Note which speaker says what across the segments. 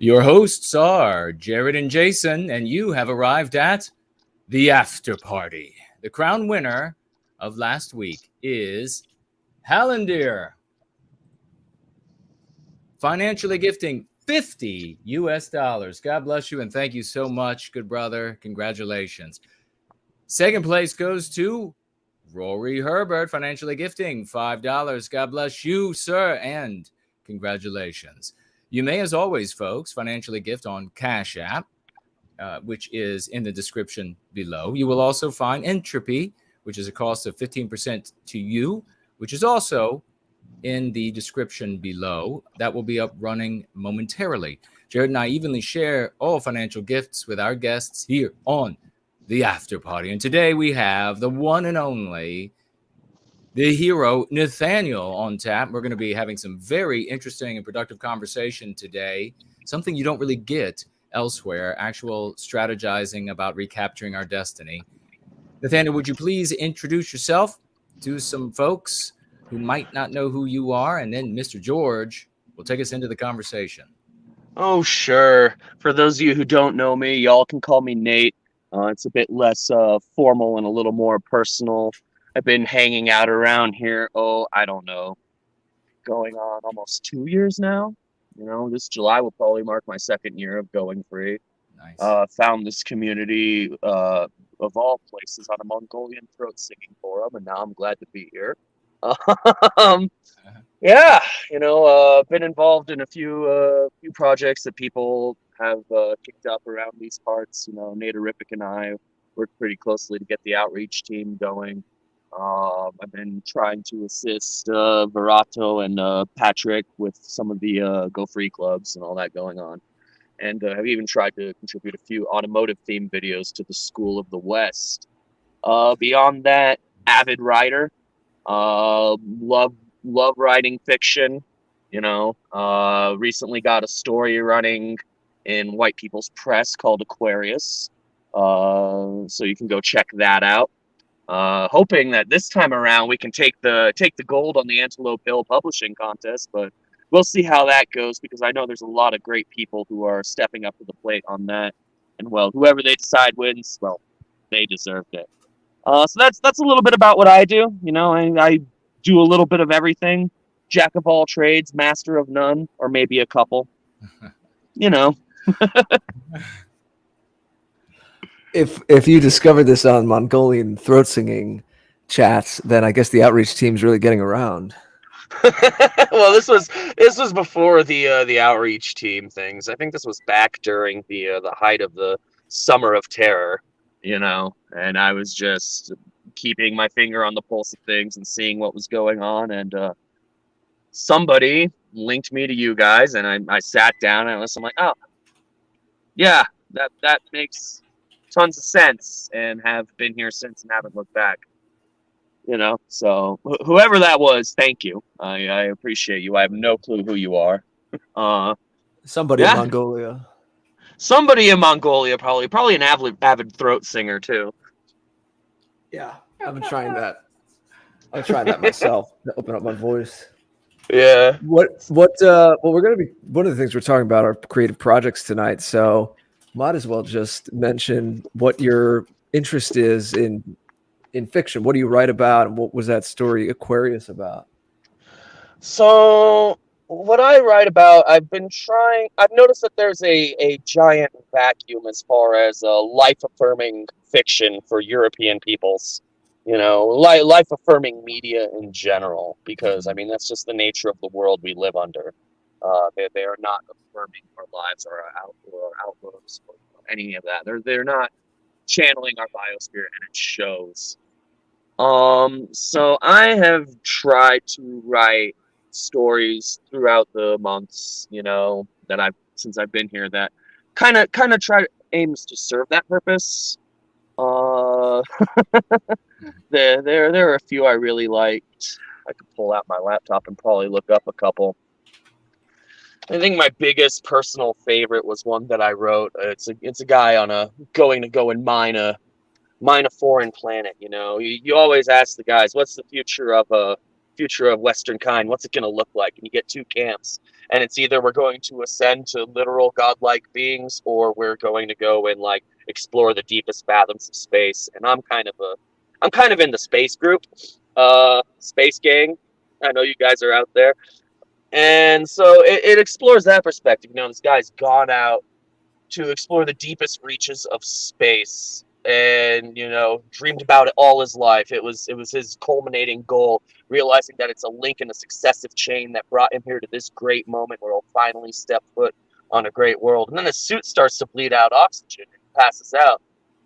Speaker 1: Your hosts are Jared and Jason, and you have arrived at the after party. The crown winner of last week is Hallendeer, financially gifting $50 US. God bless you and thank you so much, good brother. Congratulations. Second place goes to Rory Herbert, financially gifting $5. God bless you, sir, and congratulations. You may, as always, folks, financially gift on Cash App, which is in the description below. You will also find Entropy, which is a cost of 15% to you, which is also in the description below. That will be up running momentarily. Jared and I evenly share all financial gifts with our guests here on the after party. And today we have the one and only, the hero, Nathaniel, on tap. We're going to be having some very interesting and productive conversation today. Something you don't really get elsewhere, actual strategizing about recapturing our destiny. Nathaniel, would you please introduce yourself to some folks who might not know who you are? And then Mr. George will take us into the conversation.
Speaker 2: Oh, sure. For those of you who don't know me, y'all can call me Nate. It's a bit less formal and a little more personal. I've been hanging out around here, I don't know, going on almost 2 years now. You know, this July will probably mark my second year of going free.
Speaker 1: Nice.
Speaker 2: Found this community of all places on a Mongolian throat singing forum, and now I'm glad to be here. Yeah, been involved in a few projects that people have kicked up around these parts. Nate Aripic and I worked pretty closely to get the outreach team going. I've been trying to assist Verato and Patrick with some of the Go Free clubs and all that going on. And have even tried to contribute a few automotive themed videos to the School of the West. Beyond that, avid writer. Love writing fiction. Recently got a story running in White People's Press called Aquarius. So you can go check that out. Hoping that this time around we can take the gold on the Antelope Hill Publishing Contest, but we'll see how that goes, because I know there's a lot of great people who are stepping up to the plate on that, and well, whoever they decide wins, well, they deserved it. So that's a little bit about what I do. I do a little bit of everything, jack of all trades, master of none, or maybe a couple.
Speaker 3: If you discovered this on Mongolian throat singing chats, then I guess the outreach team's really getting around.
Speaker 2: Well, this was before the outreach team things. I think this was back during the height of the Summer of Terror, and I was just keeping my finger on the pulse of things and seeing what was going on, and somebody linked me to you guys, and I sat down and I'm like, oh yeah, that makes tons of sense, and have been here since and haven't looked back. So whoever that was, thank you. I appreciate you. I have no clue who you are.
Speaker 3: Somebody in Mongolia.
Speaker 2: Somebody in Mongolia, probably an avid throat singer too.
Speaker 3: Yeah, I've been trying that. I've tried that myself to open up my voice.
Speaker 2: Yeah.
Speaker 3: Well, we're gonna be, one of the things we're talking about are creative projects tonight. So might as well just mention what your interest is in fiction. What do you write about, and what was that story Aquarius about?
Speaker 2: So what I write about, I've noticed that there's a giant vacuum as far as life-affirming fiction for European peoples. Life-affirming media in general, because, that's just the nature of the world we live under. They are not affirming our lives or our outloos or any of that. They're not channeling our biosphere, and it shows. So I have tried to write stories throughout the months, that since I've been here, that kind of aims to serve that purpose. There are a few I really liked. I could pull out my laptop and probably look up a couple. I think my biggest personal favorite was one that I wrote. It's a guy on going to go and mine a foreign planet. You always ask the guys, what's the future of future of Western kind, what's it going to look like? And you get two camps, and it's either we're going to ascend to literal godlike beings, or we're going to go and like explore the deepest fathoms of space. And I'm kind of in the space group, space gang. I know you guys are out there. And so it explores that perspective. You know, this guy's gone out to explore the deepest reaches of space, and, you know, dreamed about it all his life. It was his culminating goal, realizing that it's a link in a successive chain that brought him here to this great moment where he'll finally step foot on a great world. And then his suit starts to bleed out oxygen and he passes out.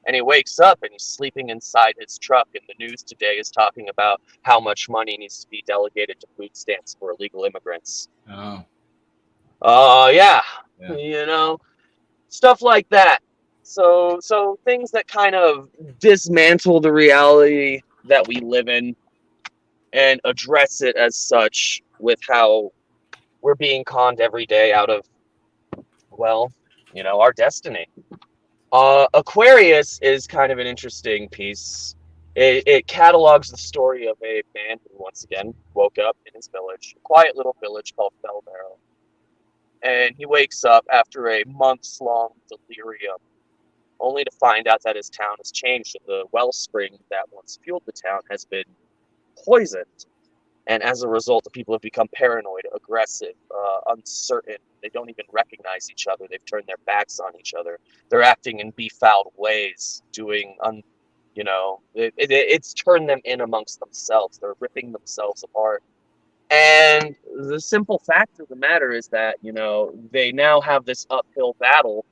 Speaker 2: And he wakes up and he's sleeping inside his truck. And the news today is talking about how much money needs to be delegated to food stamps for illegal immigrants. Yeah. You know, stuff like that. So things that kind of dismantle the reality that we live in and address it as such, with how we're being conned every day out of, well, you know, our destiny. Aquarius is kind of an interesting piece. It catalogs the story of a man who once again woke up in his village, a quiet little village called Baldur. And he wakes up after a months-long delirium, only to find out that his town has changed, and the wellspring that once fueled the town has been poisoned. And as a result, the people have become paranoid, aggressive, uncertain. They don't even recognize each other. They've turned their backs on each other. They're acting in befouled ways, doing, you know, it's turned them in amongst themselves. They're ripping themselves apart. And the simple fact of the matter is that, you know, they now have this uphill battle.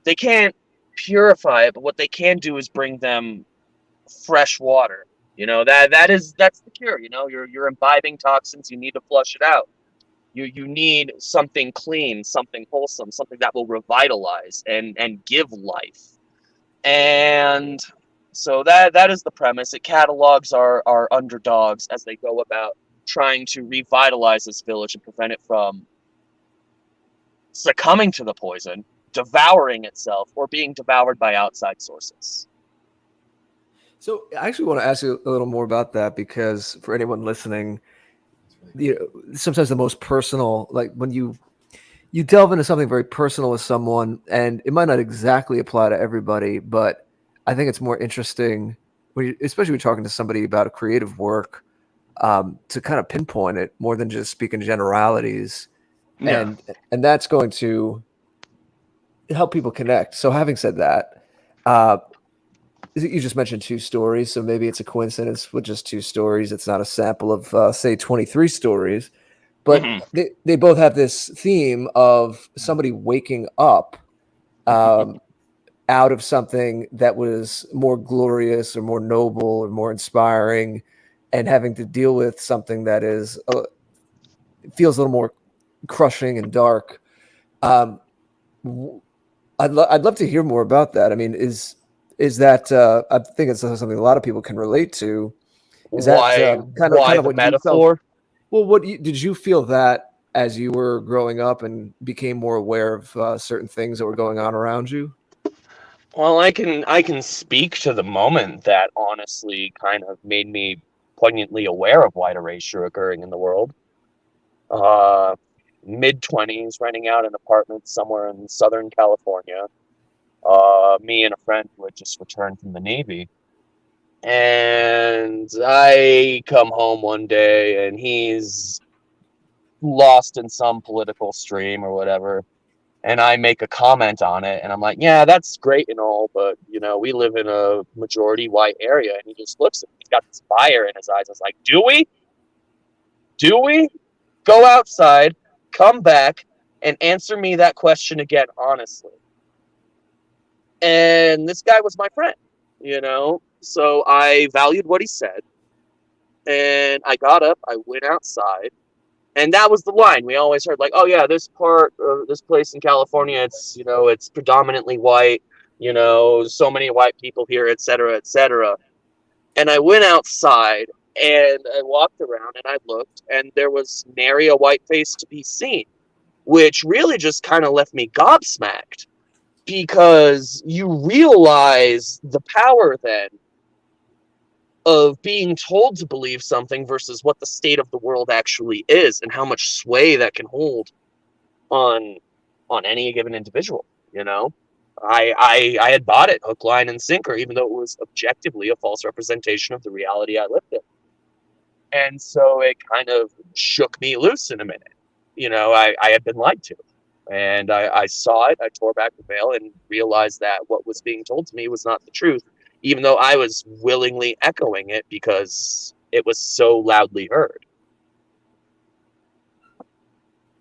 Speaker 2: They can't purify it, but what they can do is bring them fresh water. You know, that's the cure. You know, you're imbibing toxins. You need to flush it out. You need something clean, something wholesome, something that will revitalize and give life. And so that is the premise. It catalogs our underdogs as they go about trying to revitalize this village and prevent it from succumbing to the poison, devouring itself, or being devoured by outside sources.
Speaker 3: So I actually want to ask you a little more about that, because for anyone listening, you know, sometimes the most personal, like when you delve into something very personal with someone, and it might not exactly apply to everybody, but I think it's more interesting, especially when you're talking to somebody about a creative work, to kind of pinpoint it more than just speak in generalities. Yeah. And that's going to help people connect. So having said that, you just mentioned 2 stories, so maybe it's a coincidence with just 2 stories. It's not a sample of, say, 23 stories, but they both have this theme of somebody waking up out of something that was more glorious or more noble or more inspiring, and having to deal with something that is feels a little more crushing and dark. I'd love to hear more about that. I mean, is that I think it's something a lot of people can relate to. Is that kind of what metaphor? Well, did you feel that as you were growing up and became more aware of certain things that were going on around you?
Speaker 2: Well, I can speak to the moment that honestly kind of made me poignantly aware of white erasure occurring in the world. Mid-20s, renting out an apartment somewhere in Southern California. Me and a friend who had just returned from the Navy. And I come home one day and he's lost in some political stream or whatever. And I make a comment on it, and I'm like, yeah, that's great and all, but, you know, we live in a majority white area. And he just looks at me. He's got this fire in his eyes. I was like, do we? Do we? Go outside, come back, and answer me that question again, honestly. And this guy was my friend, you know? So I valued what he said. And I got up, I went outside. And that was the line we always heard, like, oh yeah, this place in California, it's, you know, it's predominantly white, you know, so many white people here, et cetera, et cetera. And I went outside and I walked around and I looked, and there was nary a white face to be seen, which really just kind of left me gobsmacked, because you realize the power then of being told to believe something versus what the state of the world actually is, and how much sway that can hold on any given individual. You know, I had bought it hook, line, and sinker, even though it was objectively a false representation of the reality I lived in. And so it kind of shook me loose in a minute. You know, I had been lied to. And I saw it, I tore back the veil and realized that what was being told to me was not the truth, even though I was willingly echoing it because it was so loudly heard.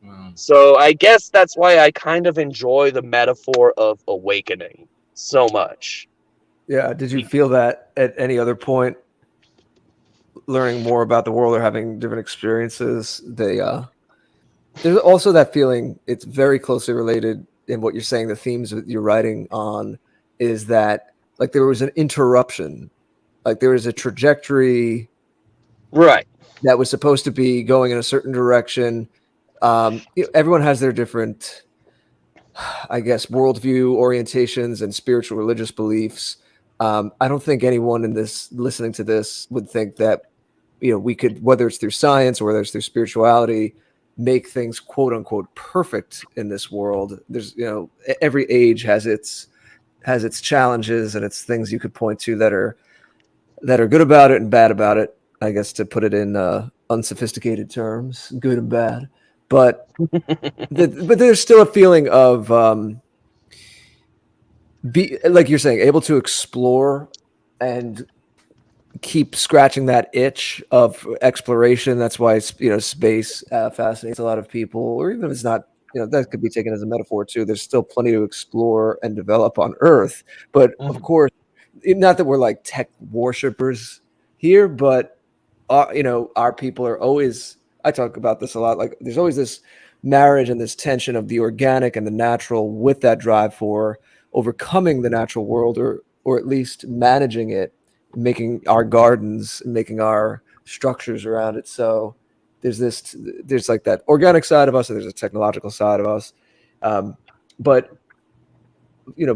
Speaker 1: Wow.
Speaker 2: So I guess that's why I kind of enjoy the metaphor of awakening so much.
Speaker 3: Yeah. Did you feel that at any other point, learning more about the world or having different experiences? There's also that feeling. It's very closely related in what you're saying. The themes that you're writing on is that like there was an interruption, like there was a trajectory,
Speaker 2: Right.
Speaker 3: that was supposed to be going in a certain direction. Everyone has their different, I guess, worldview orientations and spiritual religious beliefs. I don't think anyone in this listening to this would think that, we could, whether it's through science or whether it's through spirituality, make things quote unquote perfect in this world. There's, every age has its challenges and its things you could point to that are good about it and bad about it, I guess, to put it in unsophisticated terms, good and bad. But but there's still a feeling of like you're saying, able to explore and keep scratching that itch of exploration. That's why space fascinates a lot of people, or even if it's not, that could be taken as a metaphor too. There's still plenty to explore and develop on Earth, but of course, not that we're like tech worshippers here, but our people are always. I talk about this a lot. Like, there's always this marriage and this tension of the organic and the natural, with that drive for overcoming the natural world, or at least managing it, making our gardens, making our structures around it. So there's like that organic side of us, and there's a technological side of us. But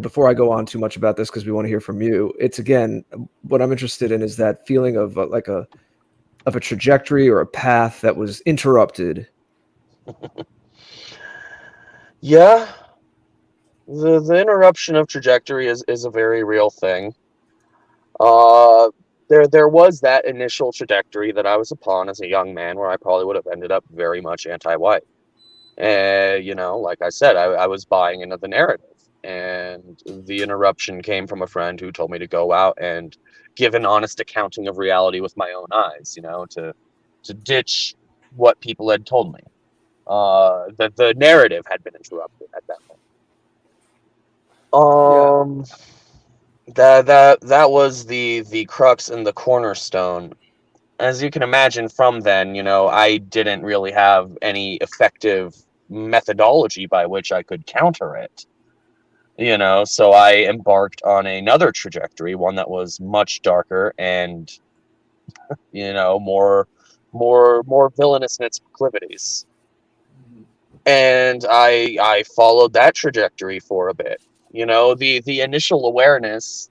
Speaker 3: before I go on too much about this, because we want to hear from you, it's, again, what I'm interested in is that feeling of a trajectory or a path that was interrupted.
Speaker 2: Yeah. The interruption of trajectory is a very real thing. There was that initial trajectory that I was upon as a young man, where I probably would have ended up very much anti-white. And, like I said, I was buying into the narrative. And the interruption came from a friend who told me to go out and give an honest accounting of reality with my own eyes, to ditch what people had told me. The narrative had been interrupted at that point. That was the crux and the cornerstone. As you can imagine, from then, I didn't really have any effective methodology by which I could counter it. So I embarked on another trajectory, one that was much darker and, more villainous in its proclivities. And I followed that trajectory for a bit. The initial awareness,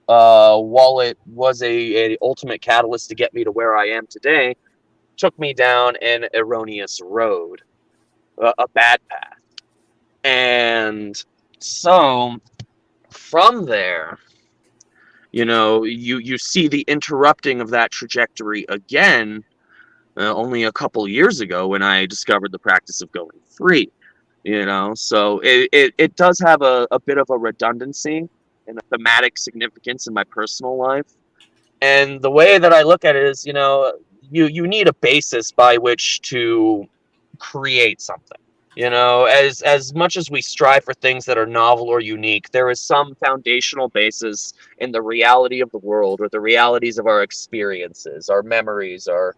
Speaker 2: while it was a ultimate catalyst to get me to where I am today, took me down an erroneous road, a bad path. And so from there, you see the interrupting of that trajectory again, only a couple years ago, when I discovered the practice of going free. So it does have a bit of a redundancy and a thematic significance in my personal life. And the way that I look at it is, you need a basis by which to create something. As much as we strive for things that are novel or unique, there is some foundational basis in the reality of the world, or the realities of our experiences, our memories, our,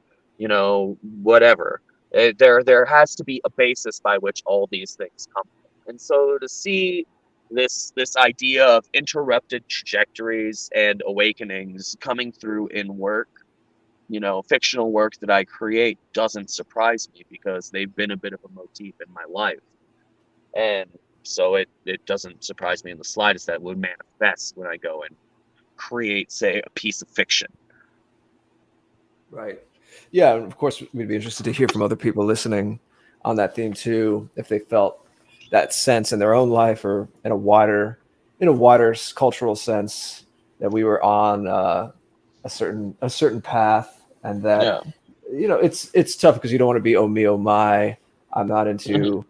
Speaker 2: whatever. There has to be a basis by which all these things come from. And so to see this idea of interrupted trajectories and awakenings coming through in work, fictional work that I create, doesn't surprise me, because they've been a bit of a motif in my life. And so it doesn't surprise me in the slightest that it would manifest when I go and create, say, a piece of fiction.
Speaker 3: Right. Yeah. And of course, we'd be interested to hear from other people listening on that theme too, if they felt that sense in their own life or in a wider cultural sense that we were on a certain path, and that it's tough because you don't want to be oh me oh my. I'm not into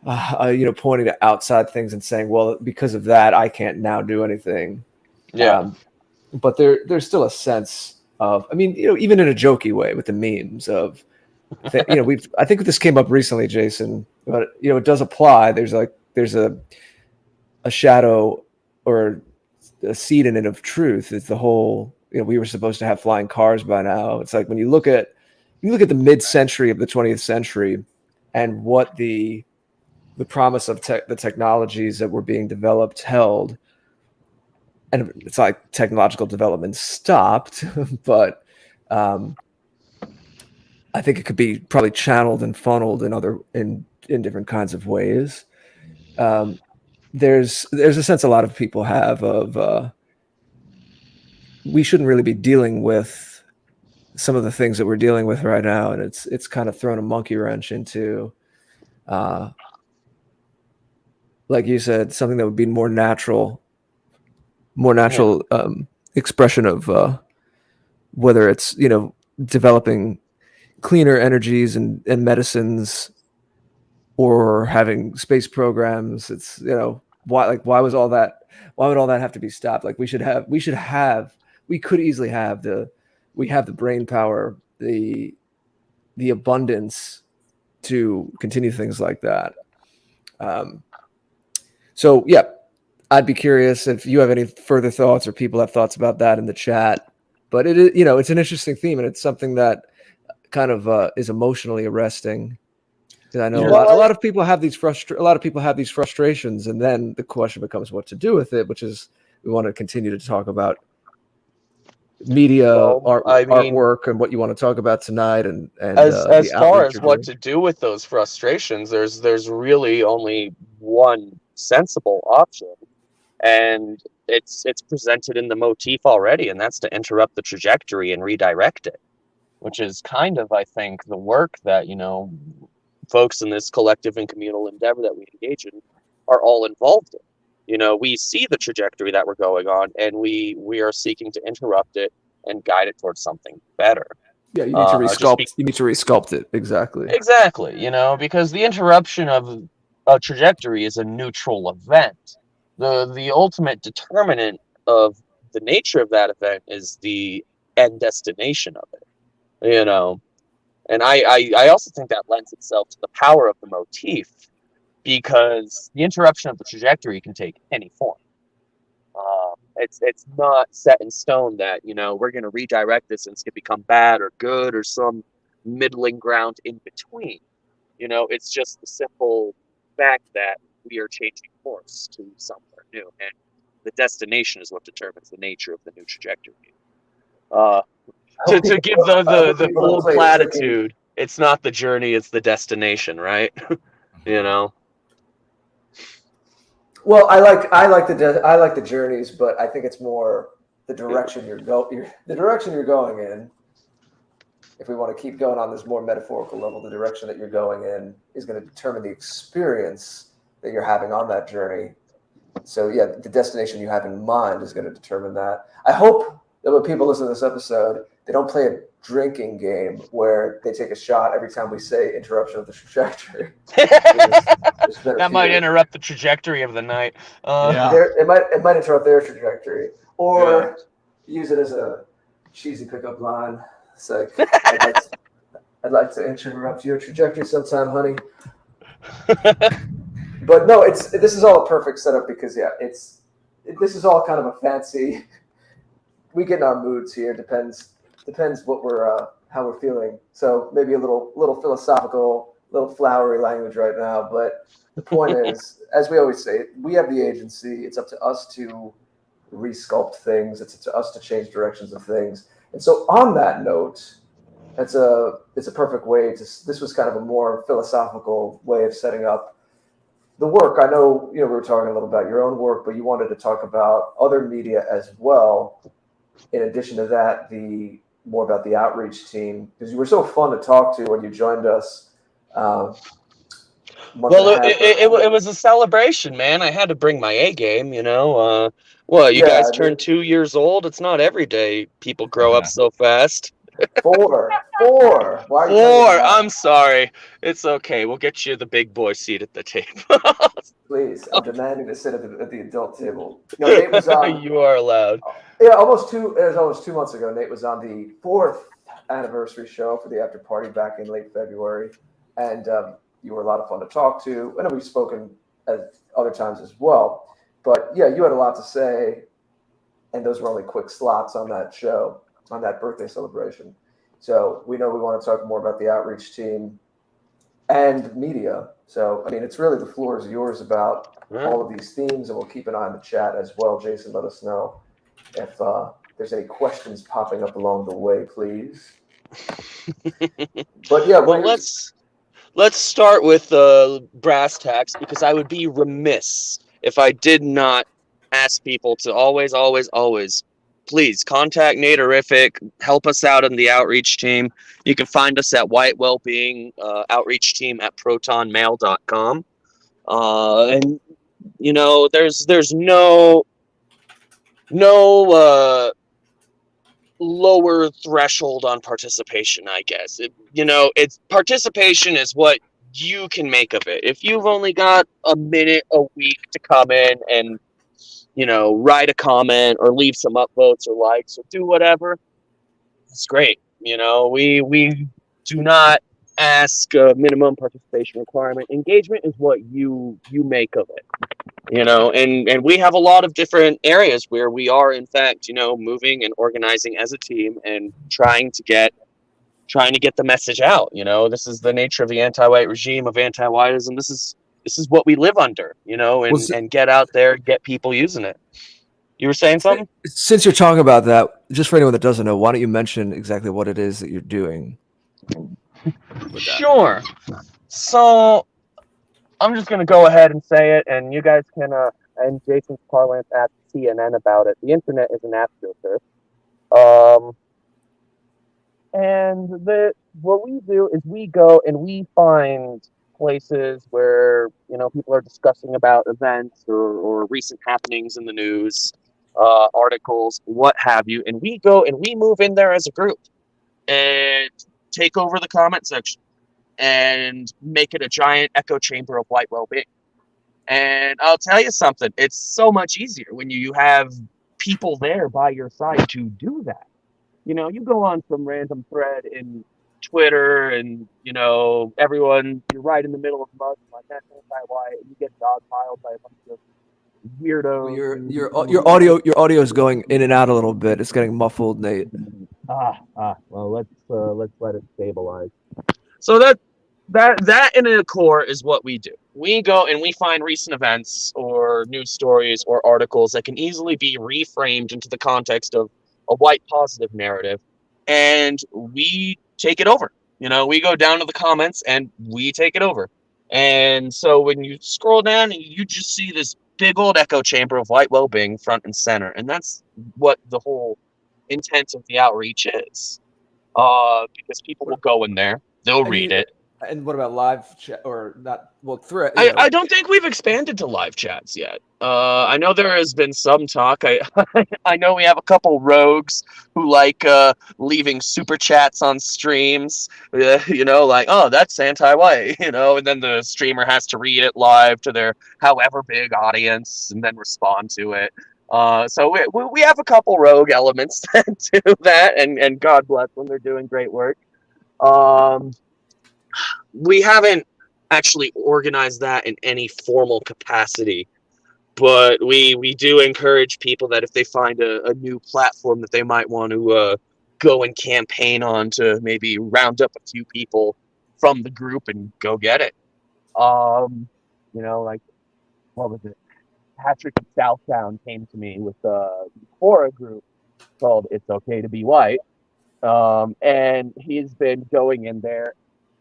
Speaker 3: pointing to outside things and saying, well, because of that, I can't now do anything. But there's still a sense of, I mean, even in a jokey way with the memes of, I think this came up recently, Jason, but it does apply. There's a shadow or a seed in it of truth. It's the whole, we were supposed to have flying cars by now. It's like when you look at the mid-century of the 20th century and what the promise of the technologies that were being developed held, and it's like technological development stopped, but I think it could be probably channeled and funneled in different kinds of ways. There's a sense a lot of people have of we shouldn't really be dealing with some of the things that we're dealing with right now, and it's kind of thrown a monkey wrench into, like you said, something that would be more natural expression of whether it's developing cleaner energies and medicines, or having space programs. It's why would all that have to be stopped? Like we could easily have the brain power, the abundance to continue things like that. So yeah, I'd be curious if you have any further thoughts or people have thoughts about that in the chat. But it is, it's an interesting theme, and it's something that kind of is emotionally arresting. Because I know a lot of people have these frustrations, and then the question becomes what to do with it, which is we want to continue to talk about media, artwork, and what you want to talk about tonight, and
Speaker 2: as far as what to do with those frustrations, there's really only one sensible option, and it's presented in the motif already, and that's to interrupt the trajectory and redirect it, which is kind of, I think, the work that folks in this collective and communal endeavor that we engage in are all involved in. We see the trajectory that we're going on, and we are seeking to interrupt it and guide it towards something better.
Speaker 3: Yeah, you need to resculpt. You need to resculpt it. Exactly.
Speaker 2: Because the interruption of a trajectory is a neutral event. The ultimate determinant of the nature of that event is the end destination of it. And I also think that lends itself to the power of the motif, because the interruption of the trajectory can take any form. It's not set in stone that we're going to redirect this and it's going to become bad or good or some middling ground in between. It's just the simple fact that we are changing course to somewhere new, and the destination is what determines the nature of the new trajectory. To give the full platitude, it's not the journey, it's the destination, right?
Speaker 3: Well, I like the journeys, but I think it's more the direction you're going in. If we want to keep going on this more metaphorical level, the direction that you're going in is going to determine the experience that you're having on that journey. So yeah, the destination you have in mind is going to determine that. I hope that when people listen to this episode, they don't play a drinking game where they take a shot every time we say interruption of the trajectory.
Speaker 2: That might interrupt the trajectory of the night.
Speaker 3: It might interrupt their trajectory, or use it as a cheesy pickup line. It's like, I'd like to interrupt your trajectory sometime, honey. But no, this is all a perfect setup because this is all kind of a fancy. We get in our moods here. Depends what we're how we're feeling. So maybe a little philosophical, little flowery language right now. But the point is, as we always say, we have the agency. It's up to us to re-sculpt things. It's up to us to change directions of things. And so on that note, it's a perfect way to. This was kind of a more philosophical way of setting up the work. I know we were talking a little about your own work, but you wanted to talk about other media as well. In addition to that, the more about the outreach team, because you were so fun to talk to when you joined us.
Speaker 2: Well, it was a celebration, man. I had to bring my A game, you know. Well, you guys turned 2 years old. It's not every day people grow up so fast.
Speaker 3: Four. Why are you
Speaker 2: Four. I'm sorry. It's okay. We'll get you the big boy seat at the table.
Speaker 3: Please, I'm demanding to sit at the adult table. You know, Nate was on.
Speaker 2: You are allowed.
Speaker 3: Yeah, it was almost 2 months ago. Nate was on the 4th anniversary show for the after party back in late February, and you were a lot of fun to talk to. I know we've spoken at other times as well, but yeah, you had a lot to say, and those were only quick slots on that show, on that birthday celebration. So we know we want to talk more about the outreach team and media. So, I mean, it's really, the floor is yours about all of these themes, and we'll keep an eye on the chat as well. Jason, let us know if there's any questions popping up along the way, please. But yeah,
Speaker 2: well, let's start with brass tacks, because I would be remiss if I did not ask people to always, please contact Naterific, help us out in the outreach team. You can find us at White Wellbeing outreach team at protonmail.com. And you know, there's no lower threshold on participation, I guess. It's participation is what you can make of it. If you've only got a minute a week to come in and, write a comment or leave some upvotes or likes or do whatever, it's great. We do not ask a minimum participation requirement. Engagement is what you make of it. And we have a lot of different areas where we are, in fact, moving and organizing as a team and trying to get the message out. This is the nature of the anti-white regime, of anti-whiteism. This is what we live under, and get out there, get people using it. You were saying something?
Speaker 3: Since you're talking about that, just for anyone that doesn't know, why don't you mention exactly what it is that you're doing?
Speaker 2: Sure. So I'm just going to go ahead and say it, and you guys can, and Jason's parlance, at CNN about it. The internet is an astroturf. And what we do is we go and we find places where, people are discussing about events or recent happenings in the news, articles, what have you. And we go and we move in there as a group and take over the comment section and make it a giant echo chamber of white well-being. And I'll tell you something, it's so much easier when you have people there by your side to do that. You go on some random thread in Twitter and, everyone, you're right in the middle of mud, like that's anti-white, and you get dogpiled by a bunch of weirdos.
Speaker 3: Your audio is going in and out a little bit. It's getting muffled, Nate.
Speaker 2: Well, let's let it stabilize. So that in a core is what we do. We go and we find recent events or news stories or articles that can easily be reframed into the context of a white positive narrative, and we take it over. We go down to the comments and we take it over. And so when you scroll down, you just see this big old echo chamber of white well-being front and center. And that's what the whole intent of the outreach is. Because people will go in there, they'll read it.
Speaker 3: And what about live chat or not? Well, thread.
Speaker 2: I don't think we've expanded to live chats yet. I know there has been some talk. I know we have a couple rogues who like leaving super chats on streams. Like, oh, that's anti-white. And then the streamer has to read it live to their however big audience and then respond to it. So we have a couple rogue elements that do that, and God bless them, they're doing great work. We haven't actually organized that in any formal capacity, but we do encourage people that if they find a new platform that they might want to go and campaign on, to maybe round up a few people from the group and go get it. Like, what was it? Patrick in Southtown came to me with a Quora group called It's Okay to Be White. And he's been going in there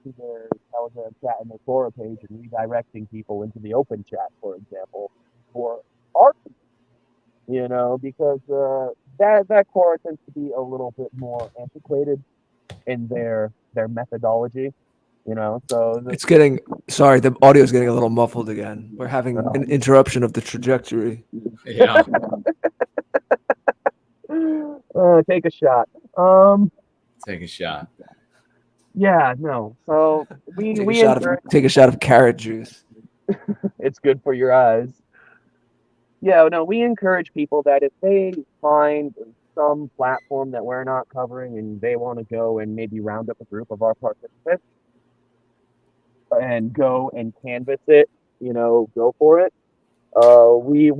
Speaker 2: to their Telegram chat and their Quora page and redirecting people into the open chat, for example, for art, because that core tends to be a little bit more antiquated in their methodology, you know. So
Speaker 3: It's getting, sorry, the audio is getting a little muffled again. We're having an interruption of the trajectory.
Speaker 1: Yeah.
Speaker 2: Take a shot.
Speaker 1: Take a shot.
Speaker 2: Yeah, no. So we
Speaker 3: Take a shot of carrot juice.
Speaker 2: it's good for your eyes. Yeah, no, we encourage people that if they find some platform that we're not covering and they want to go and maybe round up a group of our participants and go and canvas it, you know, go for it. We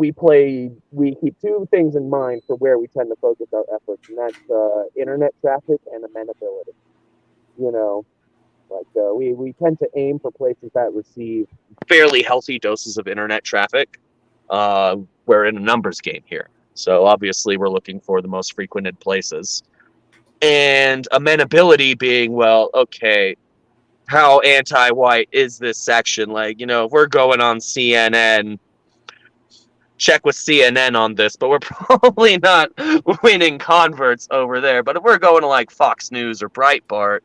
Speaker 2: keep two things in mind for where we tend to focus our efforts, and that's internet traffic and amenability. You know, like we tend to aim for places that receive fairly healthy doses of internet traffic. We're in a numbers game here, so obviously we're looking for the most frequented places. And amenability being, well, okay, how anti-white is this section? Like, you know, if we're going on CNN, check with CNN on this, but we're probably not winning converts over there. But if we're going to like Fox News or Breitbart,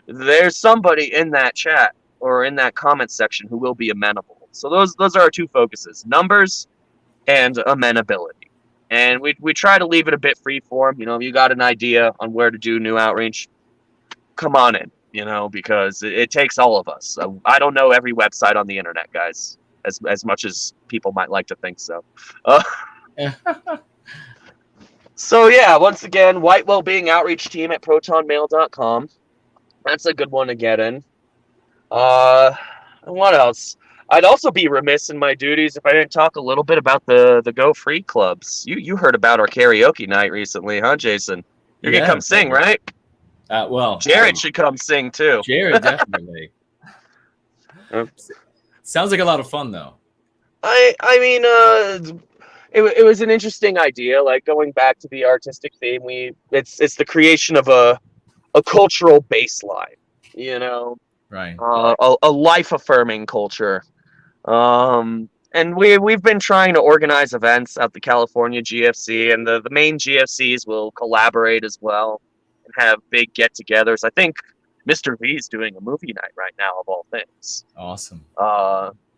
Speaker 2: there's somebody in that chat or in that comment section who will be amenable. So those are our two focuses: numbers and amenability. And we try to leave it a bit free form. You know, if you got an idea on where to do new outreach, come on in, you know, because it takes all of us. I don't know every website on the internet, guys, as much as people might like to think so. So yeah, once again, white wellbeing outreach team at protonmail.com. That's a good one to get in. What else? I'd also be remiss in my duties if I didn't talk a little bit about the Go Free clubs. You heard about our karaoke night recently, huh, Jason? You're gonna come sing, right?
Speaker 1: Well,
Speaker 2: Jared should come sing too.
Speaker 1: Jared, definitely. Sounds like a lot of fun, though.
Speaker 2: I mean, it was an interesting idea. Like going back to the artistic theme, it's the creation of a cultural baseline, you know,
Speaker 1: Right.
Speaker 2: A life affirming culture. And we've been trying to organize events at the California GFC, and the main GFCs will collaborate as well and have big get-togethers. I think Mr. V is doing a movie night right now, of all things.
Speaker 1: Awesome.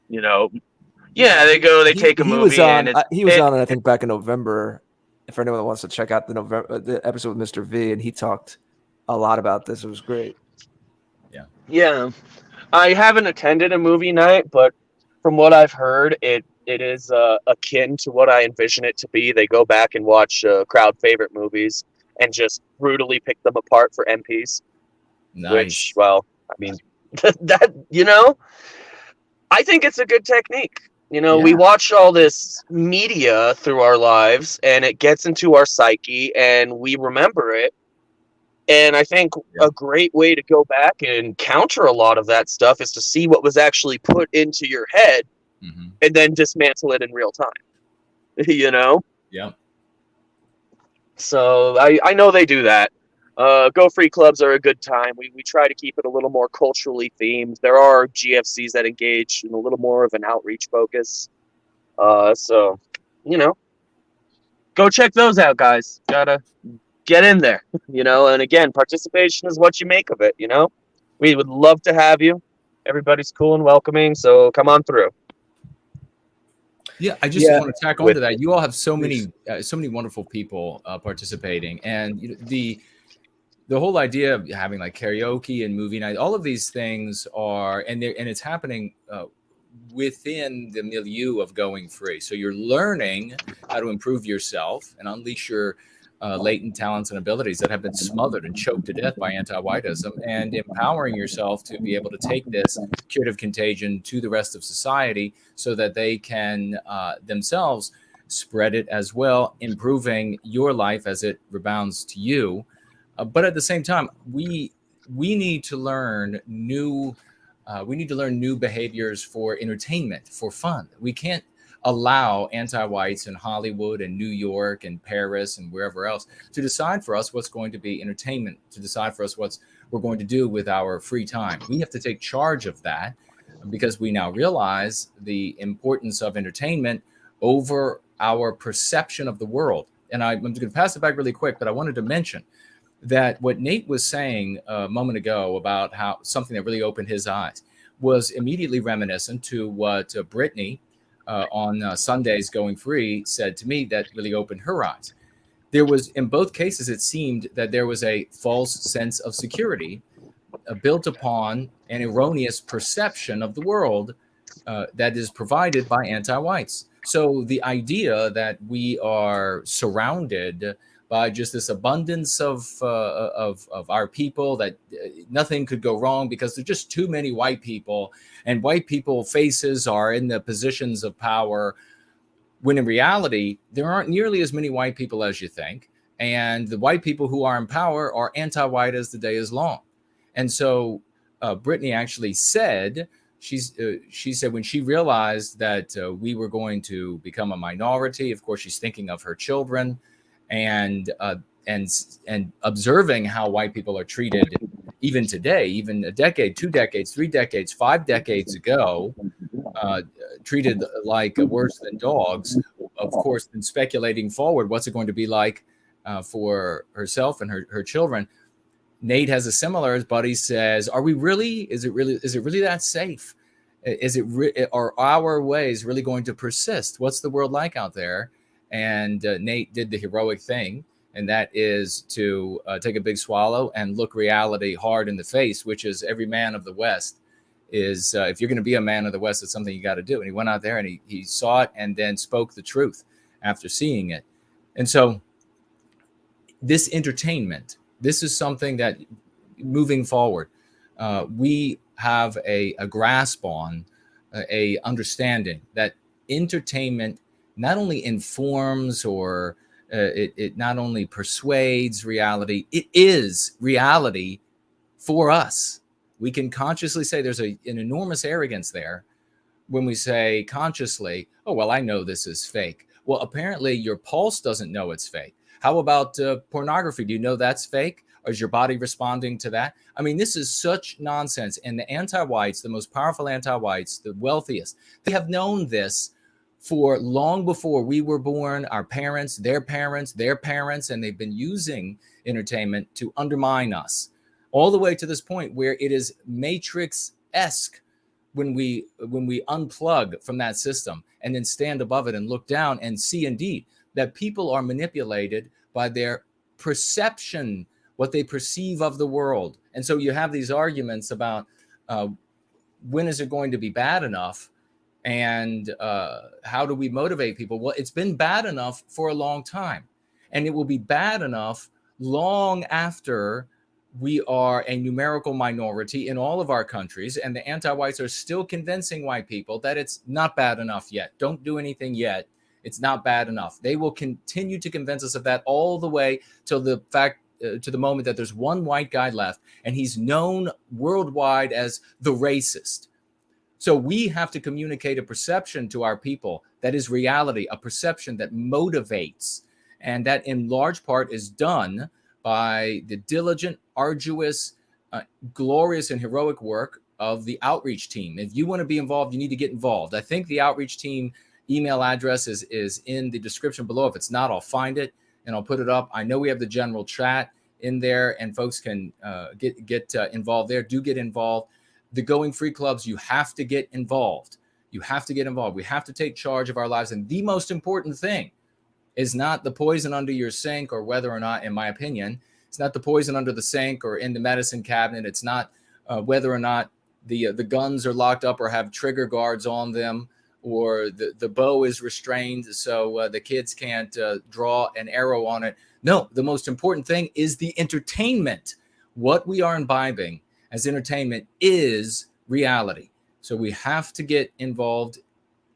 Speaker 2: You know, yeah, they take a movie.
Speaker 3: He was on, I think, back in November. For anyone that wants to check out the episode with Mr. V, and he talked a lot about this. It was great.
Speaker 2: Yeah. I haven't attended a movie night, but from what I've heard, it is akin to what I envision it to be. They go back and watch crowd favorite movies and just brutally pick them apart for MPs.
Speaker 1: Nice.
Speaker 2: Which, well, I mean, that, you know, I think it's a good technique. You know, we watch all this media through our lives, and it gets into our psyche, and we remember it. And I think a great way to go back and counter a lot of that stuff is to see what was actually put into your head and then dismantle it in real time. You know?
Speaker 1: Yeah.
Speaker 2: So I know they do that. Go Free clubs are a good time. We try to keep it a little more culturally themed. There are GFCs that engage in a little more of an outreach focus. So, you know, go check those out, guys. Gotta get in there, you know, and again, participation is what you make of it, you know. We would love to have you. Everybody's cool and welcoming, so come on through.
Speaker 1: Yeah, I just want to tack on to that. You all have so many wonderful people participating, and you know, the whole idea of having like karaoke and movie night, all of these things are, and it's happening within the milieu of going free. So you're learning how to improve yourself and unleash your latent talents and abilities that have been smothered and choked to death by anti-whiteism, and empowering yourself to be able to take this curative contagion to the rest of society so that they can themselves spread it as well, improving your life as it rebounds to you. But at the same time, we need to learn new behaviors for entertainment, for fun. We can't allow anti-whites in Hollywood and New York and Paris and wherever else to decide for us what's going to be entertainment, to decide for us what we're going to do with our free time. We have to take charge of that because we now realize the importance of entertainment over our perception of the world. and I'm going to pass it back really quick, but I wanted to mention that what Nate was saying a moment ago about how something that really opened his eyes was immediately reminiscent to what Brittany on Sundays Going Free said to me that really opened her eyes. There was, in both cases, it seemed that there was a false sense of security built upon an erroneous perception of the world that is provided by anti-whites. So the idea that we are surrounded by just this abundance of our people, that nothing could go wrong because there's just too many white people, and white people faces are in the positions of power, when in reality, there aren't nearly as many white people as you think. And the white people who are in power are anti-white as the day is long. And so Brittany actually said, she said when she realized that we were going to become a minority, of course, she's thinking of her children and observing how white people are treated even today, even a decade, 2 decades, 3 decades, 5 decades ago, treated like worse than dogs. Of course, then speculating forward, what's it going to be like for herself and her children? Nate has a similar. His buddy says, "Are we really? Is it really that safe? Are our ways really going to persist? What's the world like out there?" And Nate did the heroic thing, and that is to take a big swallow and look reality hard in the face, which is every man of the West is, if you're going to be a man of the West, it's something you got to do. And he went out there and he saw it and then spoke the truth after seeing it. And so this entertainment, this is something that moving forward, we have a grasp on, a understanding that entertainment not only informs or it not only persuades reality, it is reality for us. We can consciously say there's an enormous arrogance there when we say consciously, oh, well, I know this is fake. Well, apparently your pulse doesn't know it's fake. How about pornography? Do you know that's fake? Or is your body responding to that? I mean, this is such nonsense. And the anti-whites, the most powerful anti-whites, the wealthiest, they have known this for long before we were born, our parents, their parents, and they've been using entertainment to undermine us all the way to this point where it is Matrix-esque when we unplug from that system and then stand above it and look down and see indeed that people are manipulated by their perception, what they perceive of the world. And so you have these arguments about when is it going to be bad enough, and how do we motivate people? Well, it's been bad enough for a long time, and it will be bad enough long after we are a numerical minority in all of our countries, and the anti-whites are still convincing white people that it's not bad enough yet. Don't do anything yet. It's not bad enough. They will continue to convince us of that all the way till the fact to the moment that there's one white guy left, and he's known worldwide as the racist. So we have to communicate a perception to our people that is reality, a perception that motivates, and that in large part is done by the diligent, arduous, glorious, and heroic work of the outreach team. If you want to be involved, you need to get involved. I think the outreach team email address is in the description below. If it's not, I'll find it and I'll put it up. I know we have the general chat in there, and folks can get involved there. Do get involved. The Going Free clubs, you have to get involved. You have to get involved. We have to take charge of our lives. And the most important thing is not the poison under your sink, or whether or not, in my opinion, it's not the poison under the sink or in the medicine cabinet. It's not whether or not the guns are locked up or have trigger guards on them, or the bow is restrained so the kids can't draw an arrow on it. No, the most important thing is the entertainment. What we are imbibing as entertainment is reality. So we have to get involved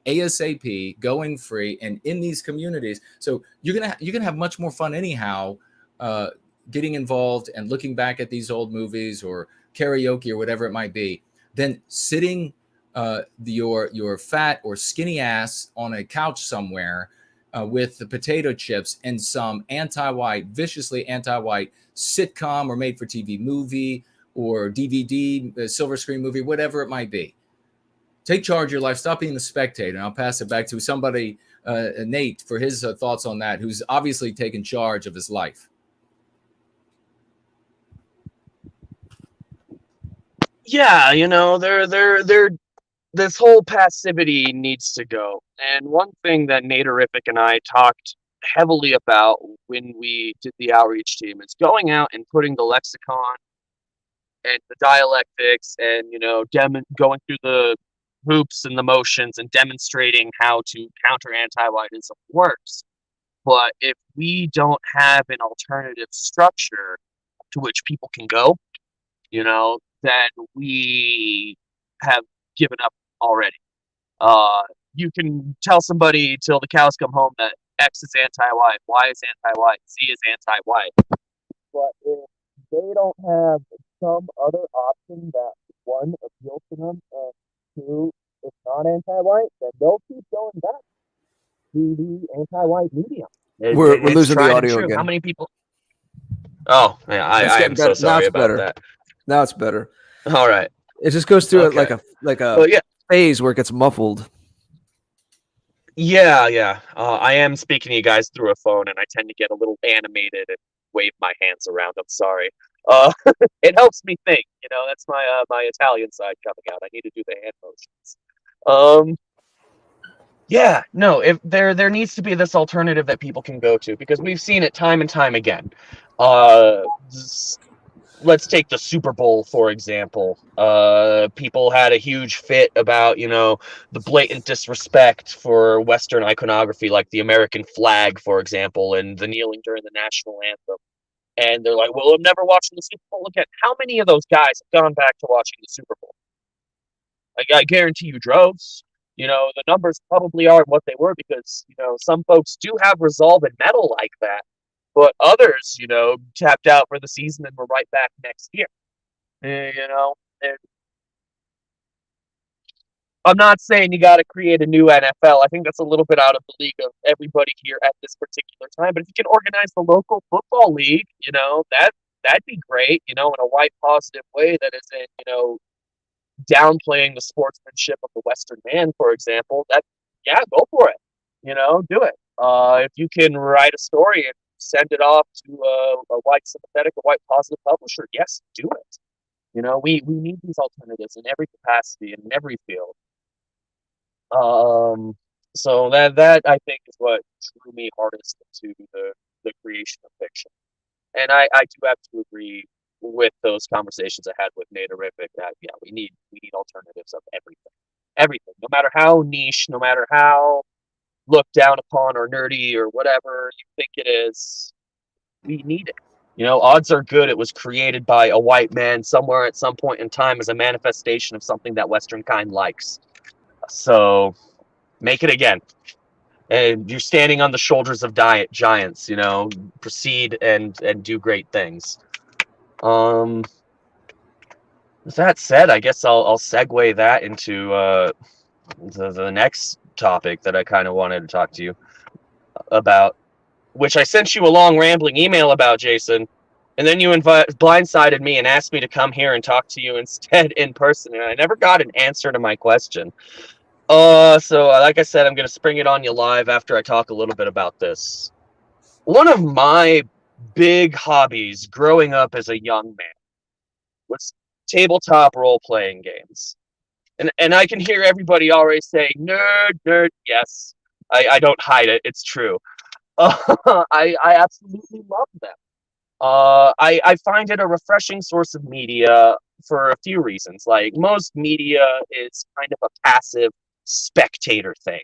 Speaker 1: ASAP, Going Free, and in these communities. So you're gonna have much more fun anyhow, getting involved and looking back at these old movies or karaoke or whatever it might be, than sitting your fat or skinny ass on a couch somewhere with the potato chips and some anti-white, viciously anti-white sitcom or made-for-TV movie or DVD, silver screen movie, whatever it might be. Take charge of your life. Stop being the spectator. And I'll pass it back to somebody Nate for his thoughts on that, who's obviously taken charge of his life.
Speaker 2: Yeah, they're this whole passivity needs to go. And one thing that Naterific and I talked heavily about when we did the outreach team is going out and putting the lexicon and the dialectics and, going through the hoops and the motions and demonstrating how to counter anti-whiteism works. But if we don't have an alternative structure to which people can go, then we have given up already. You can tell somebody till the cows come home that X is anti-white, Y is anti-white, Z is anti-white. But if they don't have some other option that, one, appeals to them, and two, it's not anti-white, then they'll keep going back to the anti-white medium.
Speaker 3: We're losing the audio again.
Speaker 2: How many people? Oh, yeah, I am so sorry about that.
Speaker 3: Now it's better.
Speaker 2: All right.
Speaker 3: It just goes through it like a phase where it gets muffled.
Speaker 2: Yeah. I am speaking to you guys through a phone, and I tend to get a little animated and wave my hands around. I'm sorry. It helps me think. That's my my Italian side coming out. I need to do the hand motions. Yeah, no. If there needs to be this alternative that people can go to, because we've seen it time and time again. Let's take the Super Bowl, for example. People had a huge fit about, the blatant disrespect for Western iconography, like the American flag, for example, and the kneeling during the national anthem. And they're like, well, I'm never watching the Super Bowl again. How many of those guys have gone back to watching the Super Bowl? I guarantee you droves. The numbers probably aren't what they were because, some folks do have resolve and mettle like that. But others, tapped out for the season and were right back next year. And I'm not saying you got to create a new NFL. I think that's a little bit out of the league of everybody here at this particular time. But if you can organize the local football league, that'd be great, in a white positive way that isn't, downplaying the sportsmanship of the Western man, for example. Go for it. Do it. If you can write a story and send it off to a white sympathetic, a white positive publisher, yes, do it. We need these alternatives in every capacity and in every field. So that I think is what drew me hardest into the creation of fiction. And I do have to agree with those conversations I had with Naterific that we need alternatives of everything, no matter how niche, no matter how looked down upon or nerdy or whatever you think it is, we need it. Odds are good it was created by a white man somewhere at some point in time as a manifestation of something that Western kind likes. So make it again. And you're standing on the shoulders of giants, proceed and do great things. With that said, I guess I'll segue that into the next topic that I kind of wanted to talk to you about, which I sent you a long rambling email about, Jason, and then you blindsided me and asked me to come here and talk to you instead in person, and I never got an answer to my question. So like I said, I'm going to spring it on you live after I talk a little bit about this. One of my big hobbies growing up as a young man was tabletop role-playing games. And I can hear everybody always say, nerd, yes. I don't hide it, it's true. I absolutely love them. I find it a refreshing source of media for a few reasons. Like, most media is kind of a passive spectator thing,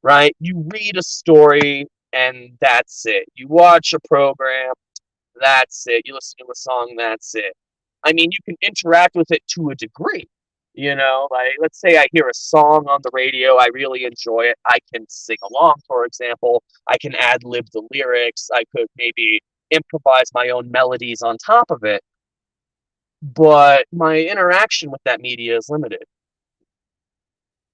Speaker 2: right? You read a story and that's it. You watch a program, that's it. You listen to a song, that's it. I mean, you can interact with it to a degree. Like, let's say I hear a song on the radio, I really enjoy it. I can sing along, for example. I can ad-lib the lyrics. I could maybe improvise my own melodies on top of it. But my interaction with that media is limited.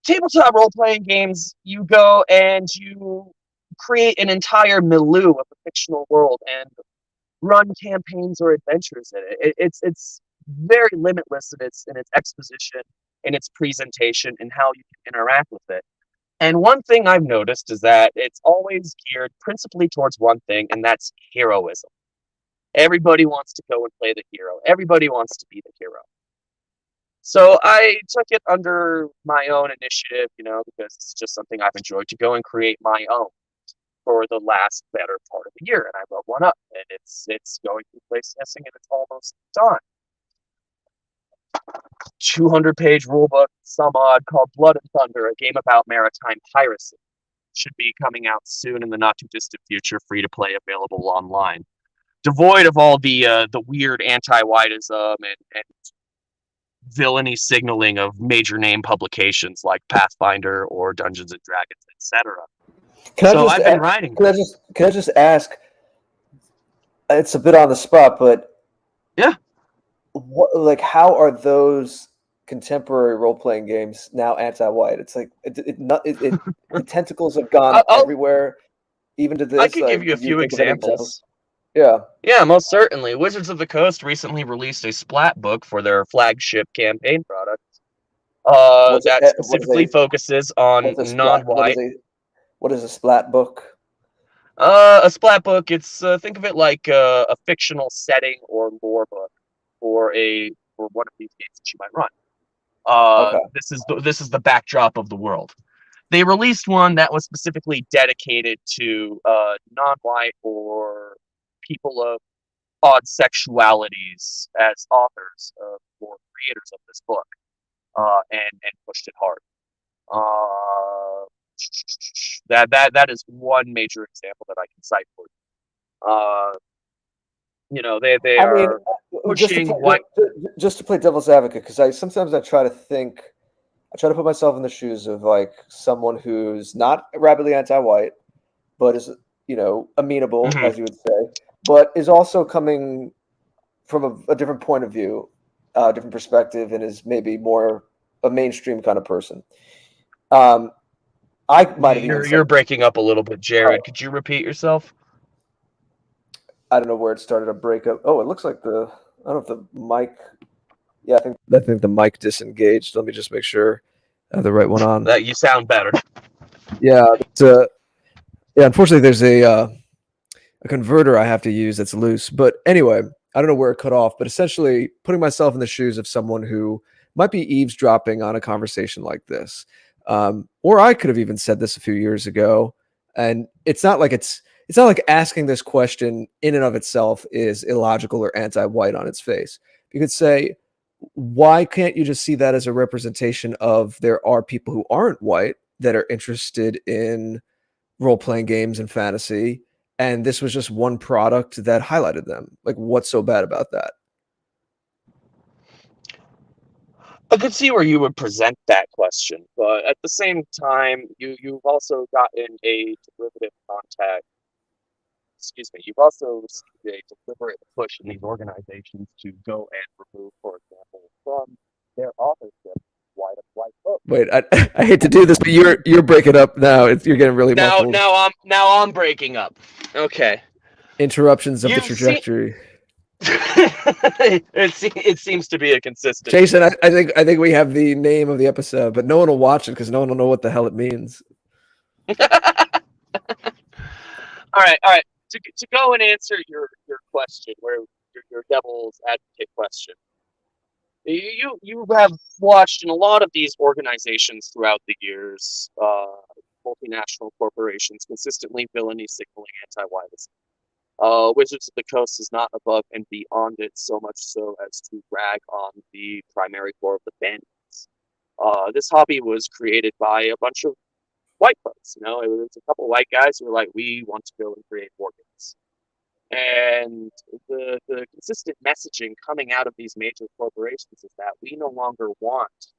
Speaker 2: Tabletop role-playing games, you go and you create an entire milieu of a fictional world and run campaigns or adventures in it. It's very limitless in its exposition, in its presentation, and how you can interact with it. And one thing I've noticed is that it's always geared principally towards one thing, and that's heroism. Everybody wants to go and play the hero. Everybody wants to be the hero. So I took it under my own initiative, because it's just something I've enjoyed, to go and create my own for the last better part of the year. And I wrote one up, and it's going through place testing, and it's almost done. 200-page rulebook, some odd, called Blood and Thunder, a game about maritime piracy. Should be coming out soon in the not too distant future, free to play, available online. Devoid of all the weird anti-whiteism and villainy signaling of major name publications like Pathfinder or Dungeons and Dragons, etc. So I've been writing.
Speaker 3: Can I just ask? It's a bit on the spot, but
Speaker 2: yeah,
Speaker 3: how are those contemporary role-playing games now anti-white? It's like the tentacles have gone everywhere, even to this.
Speaker 2: I can give you a few examples.
Speaker 3: Yeah,
Speaker 2: most certainly. Wizards of the Coast recently released a splat book for their flagship campaign product that specifically focuses on non-white.
Speaker 3: What is a splat book?
Speaker 2: A splat book, it's think of it like a fictional setting or lore book for one of these games that you might run.
Speaker 3: Okay.
Speaker 2: This is the backdrop of the world. They released one that was specifically dedicated to non-white or people of odd sexualities as authors or creators of this book, and pushed it hard. That is one major example that I can cite for you. They are pushing white.
Speaker 3: Just to play devil's advocate, because sometimes I try to put myself in the shoes of like someone who's not rabidly anti-white, but is amenable, as you would say, but is also coming from a different point of view, different perspective, and is maybe more a mainstream kind of person. I might have
Speaker 2: You're breaking up a little bit, Jared. Could you repeat yourself?
Speaker 3: I don't know where it started a breakup. Oh, it looks like I don't know if the mic. Yeah, I think the mic disengaged. Let me just make sure I have the right one on.
Speaker 2: That you sound better.
Speaker 3: Yeah, unfortunately, there's a converter I have to use that's loose. But anyway, I don't know where it cut off. But essentially, putting myself in the shoes of someone who might be eavesdropping on a conversation like this, or I could have even said this a few years ago. And it's not like asking this question in and of itself is illogical or anti-white on its face. You could say, why can't you just see that as a representation of there are people who aren't white that are interested in role-playing games and fantasy, and this was just one product that highlighted them? Like, what's so bad about that?
Speaker 2: I could see where you would present that question, but at the same time, you've also gotten a derivative contact. Excuse me. You've also received a deliberate push in these organizations to go and remove, for example, from their authorship white books.
Speaker 3: Wait, I hate to do this, but you're breaking up now. You're getting really muffled.
Speaker 2: Now I'm breaking up. Okay.
Speaker 3: Interruptions of the trajectory.
Speaker 2: It seems to be a consistent.
Speaker 3: Jason, I think we have the name of the episode, but no one will watch it because no one will know what the hell it means.
Speaker 2: All right. To go and answer your question, where your devil's advocate question, you have watched in a lot of these organizations throughout the years, multinational corporations consistently villainy signaling anti-whiteism. Wizards of the Coast is not above and beyond it, so much so as to rag on the primary core of the bandits. This hobby was created by a bunch of white folks. It was a couple of white guys who were like, we want to go and create war games. And the consistent messaging coming out of these major corporations is that we no longer want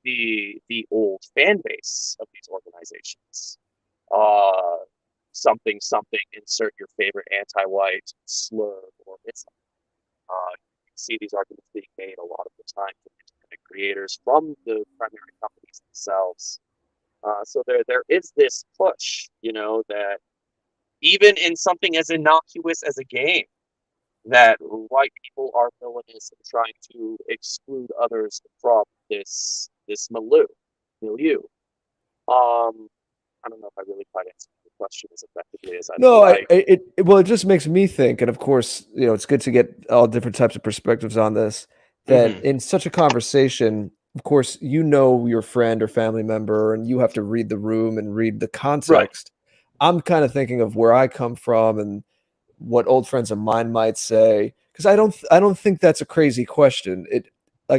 Speaker 2: the old fan base of these organizations. Something, insert your favorite anti-white slur or ism. You can see these arguments being made a lot of the time from independent creators from the primary companies themselves. So there is this push, that even in something as innocuous as a game, that white people are villainous and trying to exclude others from this milieu. I don't know if I really quite answered the question as effectively as I'd
Speaker 3: No,
Speaker 2: like.
Speaker 3: well, it just makes me think, and of course, it's good to get all different types of perspectives on this. That
Speaker 2: Mhm.
Speaker 3: in such a conversation, of course, your friend or family member, and you have to read the room and read the
Speaker 2: Right.
Speaker 3: context. I'm kind of thinking of where I come from and what old friends of mine might say, because I don't think that's a crazy question. I'm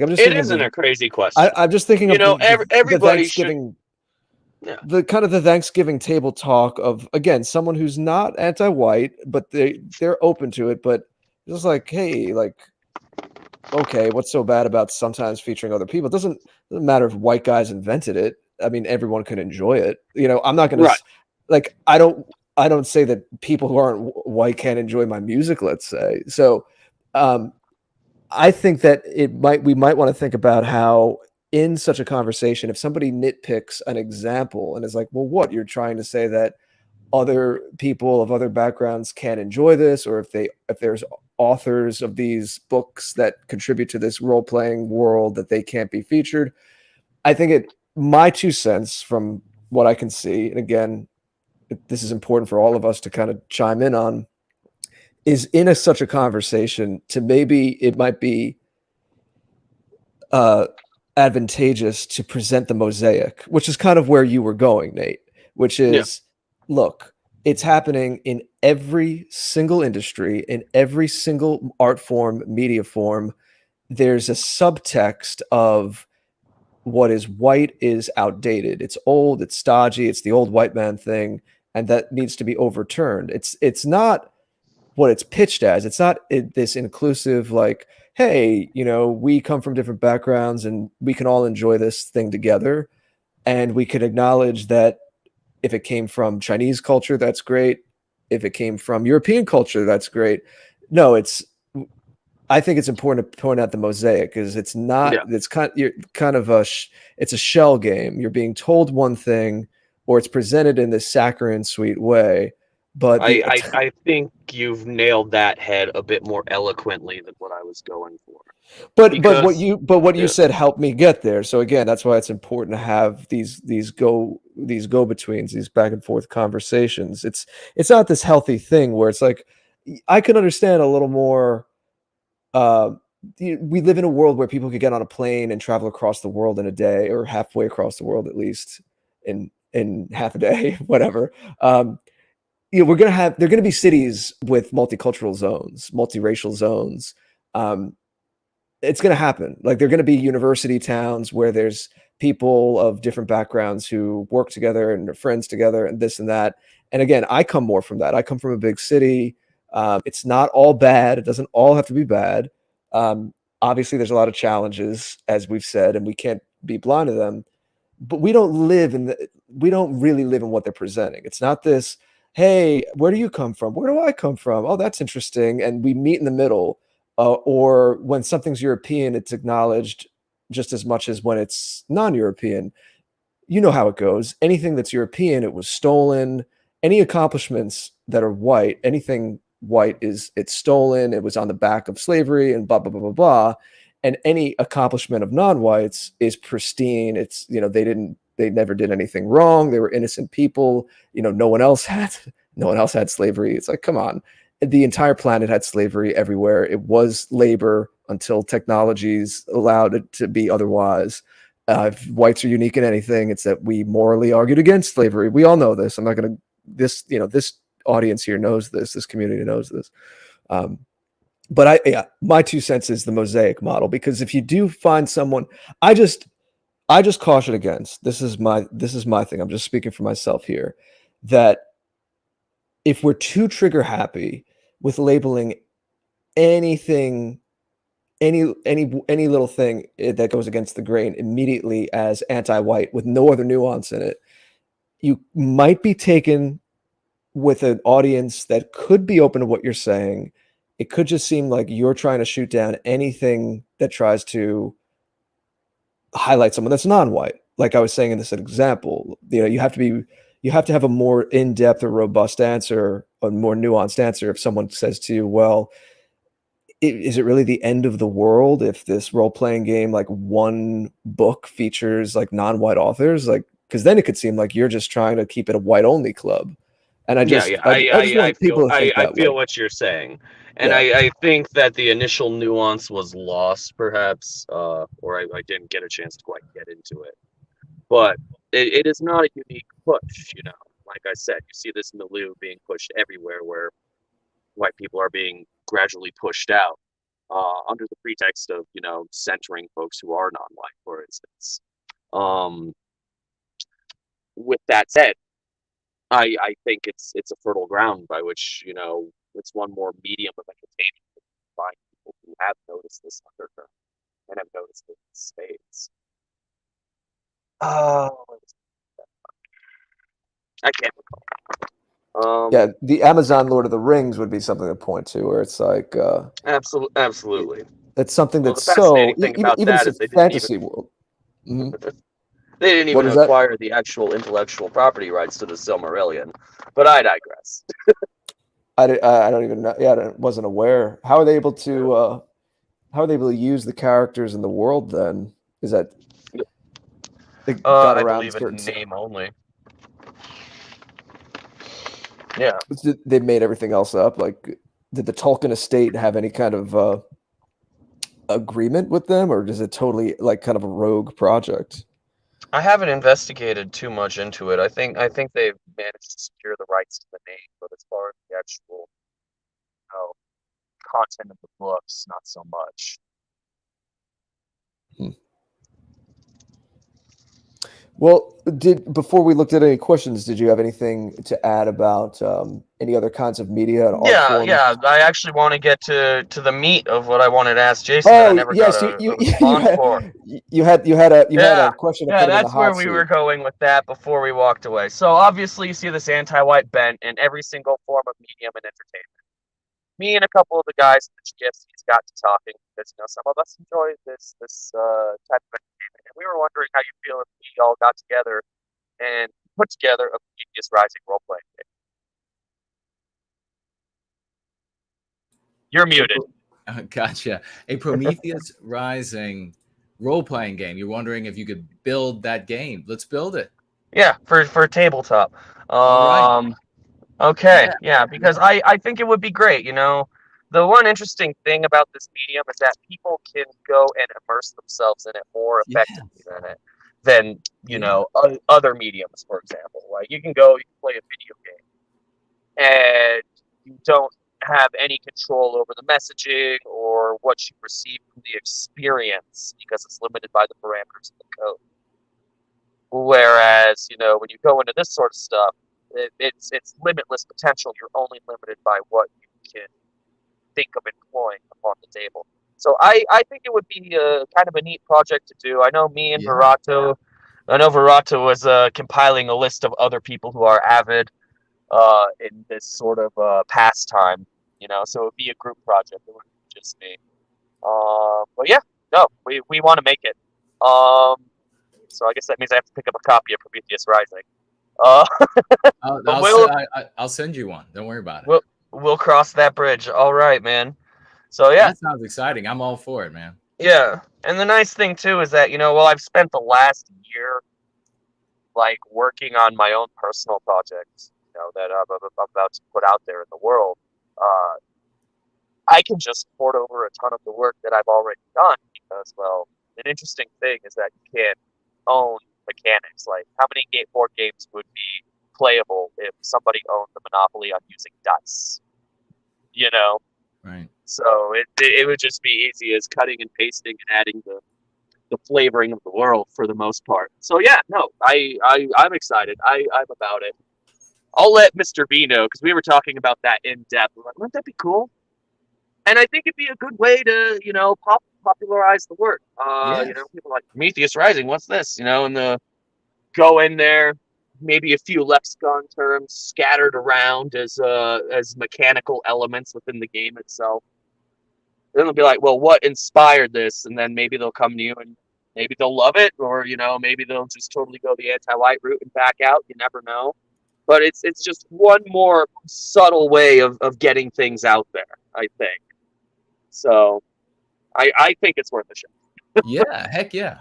Speaker 3: just
Speaker 2: It
Speaker 3: thinking of
Speaker 2: isn't a crazy question.
Speaker 3: I'm just thinking
Speaker 2: You
Speaker 3: of
Speaker 2: know,
Speaker 3: the
Speaker 2: everybody should.
Speaker 3: Thanksgiving,
Speaker 2: Yeah.
Speaker 3: the kind of the Thanksgiving table talk of, again, someone who's not anti-white, but they're open to it, but just like, hey, like, okay, what's so bad about sometimes featuring other people? It doesn't matter if white guys invented it. I mean, everyone can enjoy it. I'm not gonna
Speaker 2: Right.
Speaker 3: like, I don't say that people who aren't white can't enjoy my music, let's say. So I think that we might want to think about how in such a conversation, if somebody nitpicks an example and is like, well, what, you're trying to say that other people of other backgrounds can't enjoy this, or if there's authors of these books that contribute to this role-playing world that they can't be featured. I think my 2 cents from what I can see, and again, this is important for all of us to kind of chime in on, is in such a conversation to maybe it might be uh, advantageous to present the mosaic, which is kind of where you were going, Nate, which
Speaker 2: Yeah.
Speaker 3: is, look, it's happening in every single industry, in every single art form, media form. There's a subtext of what is white is outdated. It's old, it's stodgy, it's the old white man thing, and that needs to be overturned. It's not what it's pitched as. It's not this inclusive, like, hey, we come from different backgrounds and we can all enjoy this thing together. And we can acknowledge that if it came from Chinese culture, that's great. If it came from European culture, that's great. No, I think it's important to point out the mosaic, because it's not,
Speaker 2: Yeah.
Speaker 3: you're kind of it's a shell game. You're being told one thing, or it's presented in this saccharine sweet way. But
Speaker 2: I think you've nailed that head a bit more eloquently than what I was going for.
Speaker 3: But
Speaker 2: Because
Speaker 3: what you
Speaker 2: yeah.
Speaker 3: said helped me get there. So again, that's why it's important to have these go betweens, these back and forth conversations. It's not this healthy thing where it's like, I can understand a little more. Uh, we live in a world where people could get on a plane and travel across the world in a day, or halfway across the world, at least in half a day, whatever. There are gonna be cities with multicultural zones, multiracial zones. Um, it's going to happen. Like, they're going to be university towns where there's people of different backgrounds who work together and are friends together and this and that. And again, I come more from that. I come from a big city. It's not all bad. It doesn't all have to be bad. Obviously, there's a lot of challenges, as we've said, and we can't be blind to them. But we don't really live in what they're presenting. It's not this, hey, where do you come from? Where do I come from? Oh, that's interesting. And we meet in the middle. Or when something's European, it's acknowledged just as much as when it's non-European. You know how it goes. Anything that's European, it was stolen. Any accomplishments that are white, anything white, it's stolen. It was on the back of slavery and blah, blah, blah, blah, blah. And any accomplishment of non-whites is pristine. It's, they never did anything wrong. They were innocent people. No one else had slavery. It's like, come on. The entire planet had slavery everywhere. It was labor until technologies allowed it to be otherwise. If whites are unique in anything, it's that we morally argued against slavery. We all know this. I'm not going to, this audience here knows this. This community knows this. But my 2 cents is the mosaic model, because if you do find someone, I just caution against, this is my thing. I'm just speaking for myself here, that if we're too trigger happy with labeling anything, any little thing that goes against the grain immediately as anti-white with no other nuance in it, you might be taken with an audience that could be open to what you're saying. It could just seem like you're trying to shoot down anything that tries to highlight someone that's non-white. Like I was saying in this example, you have to have a more in-depth or robust answer, a more nuanced answer. If someone says to you, well, is it really the end of the world if this role-playing game, like one book, features like non-white authors? Like, because then it could seem like you're just trying to keep it a white only club. And I just want people to think
Speaker 2: I
Speaker 3: that
Speaker 2: feel
Speaker 3: way.
Speaker 2: what you're saying, and
Speaker 3: Yeah.
Speaker 2: I think that the initial nuance was lost, perhaps, or I didn't get a chance to quite get into it. But it is not a unique push, you know. Like I said, you see this milieu being pushed everywhere, where white people are being gradually pushed out, under the pretext of, you know, centering folks who are non-white, for instance. With that said, I think it's a fertile ground by which, you know, it's one more medium of entertainment to find people who have noticed this undercurrent and have noticed it in spades. Oh, I can't recall.
Speaker 3: Yeah, the Amazon Lord of the Rings would be something to point to, where it's like
Speaker 2: Absolutely.
Speaker 3: it's something
Speaker 2: Well, the
Speaker 3: that's so
Speaker 2: fascinating thing
Speaker 3: even
Speaker 2: about
Speaker 3: if
Speaker 2: that
Speaker 3: it's a
Speaker 2: is they didn't even
Speaker 3: fantasy world. Mhm.
Speaker 2: they didn't
Speaker 3: What
Speaker 2: even
Speaker 3: is that?
Speaker 2: acquire the actual intellectual property rights to the Silmarillion. But I digress.
Speaker 3: I don't even know. Yeah, I wasn't aware. How are they able to? How are they able to use the characters in the world? Then is that they got
Speaker 2: I
Speaker 3: around
Speaker 2: believe
Speaker 3: certain?
Speaker 2: in name only. Yeah.
Speaker 3: They made everything else up. Like, did the Tolkien estate have any kind of agreement with them, or is it totally like kind of a rogue project?
Speaker 2: I haven't investigated too much into it. I think they've managed to secure the rights to the name, but as far as the actual, you know, content of the books, not so much.
Speaker 3: Well, before we looked at any questions, did you have anything to add about any other kinds of media and art
Speaker 2: Yeah,
Speaker 3: forms?
Speaker 2: yeah. I actually want to get to the meat of what I wanted to ask Jason that I
Speaker 3: Oh
Speaker 2: never got
Speaker 3: yes,
Speaker 2: a response for.
Speaker 3: you had a question to
Speaker 2: Yeah,
Speaker 3: put him in the
Speaker 2: that's where
Speaker 3: hot
Speaker 2: we
Speaker 3: seat.
Speaker 2: were going with that before we walked away. So obviously you see this anti-white bent in every single form of medium and entertainment. Me and a couple of the guys in the GFCs got to talking because, you know, some of us enjoy this type of entertainment, and we were wondering how you feel if we all got together and put together a Prometheus Rising role playing game. You're muted.
Speaker 1: Gotcha. A Prometheus Rising role-playing game. You're wondering if you could build that game. Let's build it.
Speaker 2: Yeah, for tabletop.
Speaker 1: All right.
Speaker 2: Okay, yeah, because I think it would be great, you know. The one interesting thing about this medium is that people can go and immerse themselves in it more
Speaker 1: Yeah.
Speaker 2: effectively than you know, other mediums, for example. Like you can play a video game and you don't have any control over the messaging or what you receive from the experience because it's limited by the parameters of the code. Whereas, you know, when you go into this sort of stuff, it's limitless potential. You're only limited by what you can think of employing upon the table. So I think it would be a kind of a neat project to do. I know me and Verato, I know Verato was compiling a list of other people who are avid in this sort of pastime, you know, so it would be a group project. It wouldn't be just me. But yeah, no, we want to make it. So I guess that means I have to pick up a copy of Prometheus Rising.
Speaker 1: I'll send you one. Don't worry about
Speaker 2: it. We'll cross that bridge. All right, man. So yeah,
Speaker 1: that sounds exciting. I'm all for it, man.
Speaker 2: Yeah, and the nice thing too is that, you know, while I've spent the last year like working on my own personal projects, you know, that I'm about to put out there in the world, I can just port over a ton of the work that I've already done because, well, an interesting thing is that you can't own mechanics. Like, how many board games would be playable if somebody owned the monopoly on using dice? You know?
Speaker 1: Right.
Speaker 2: So it would just be easy as cutting and pasting and adding the flavoring of the world for the most part. So yeah, no, I'm excited. I'm about it. I'll let Mr. B know because we were talking about that in depth. We're like, wouldn't that be cool? And I think it'd be a good way to, you know, popularize the work. You know, people are like Prometheus Rising, what's this? You know, and go in there, maybe a few lexicon terms scattered around as mechanical elements within the game itself. Then they'll be like, well, what inspired this? And then maybe they'll come to you and maybe they'll love it, or, you know, maybe they'll just totally go the anti-white route and back out. You never know. But it's just one more subtle way of getting things out there, I think. So I think it's worth a shot.
Speaker 1: Yeah, heck yeah.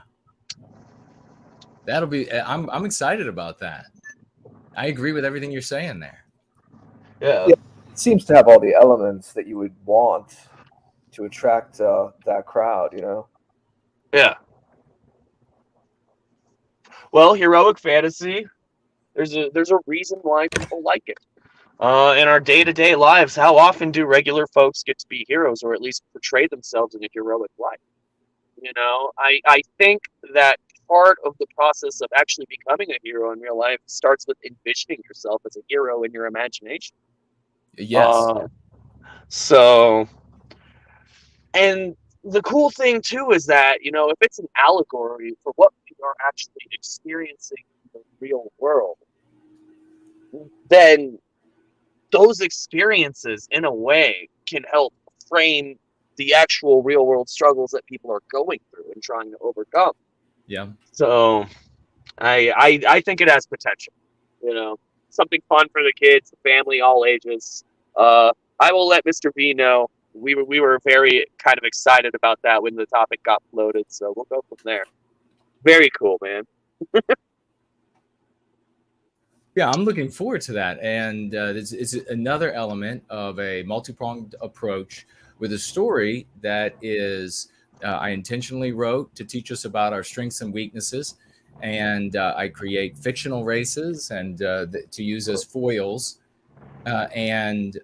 Speaker 1: That'll be. I'm excited about that. I agree with everything you're saying there.
Speaker 2: Yeah.
Speaker 3: Yeah, it seems to have all the elements that you would want to attract that crowd, you know?
Speaker 2: Yeah. Well, heroic fantasy, there's a reason why people like it. In our day-to-day lives, how often do regular folks get to be heroes, or at least portray themselves in a heroic light? You know, I think that part of the process of actually becoming a hero in real life starts with envisioning yourself as a hero in your imagination.
Speaker 1: Yes.
Speaker 2: So, and the cool thing too is that, you know, if it's an allegory for what we are actually experiencing in the real world, then those experiences in a way can help frame the actual real world struggles that people are going through and trying to overcome.
Speaker 1: Yeah.
Speaker 2: So I think it has potential, you know, something fun for the kids, the family, all ages. I will let Mr. B know. We were very kind of excited about that when the topic got floated, so we'll go from there. Very cool, man.
Speaker 1: Yeah, I'm looking forward to that. And it's another element of a multi-pronged approach with a story that is, I intentionally wrote to teach us about our strengths and weaknesses. And I create fictional races and to use as foils. And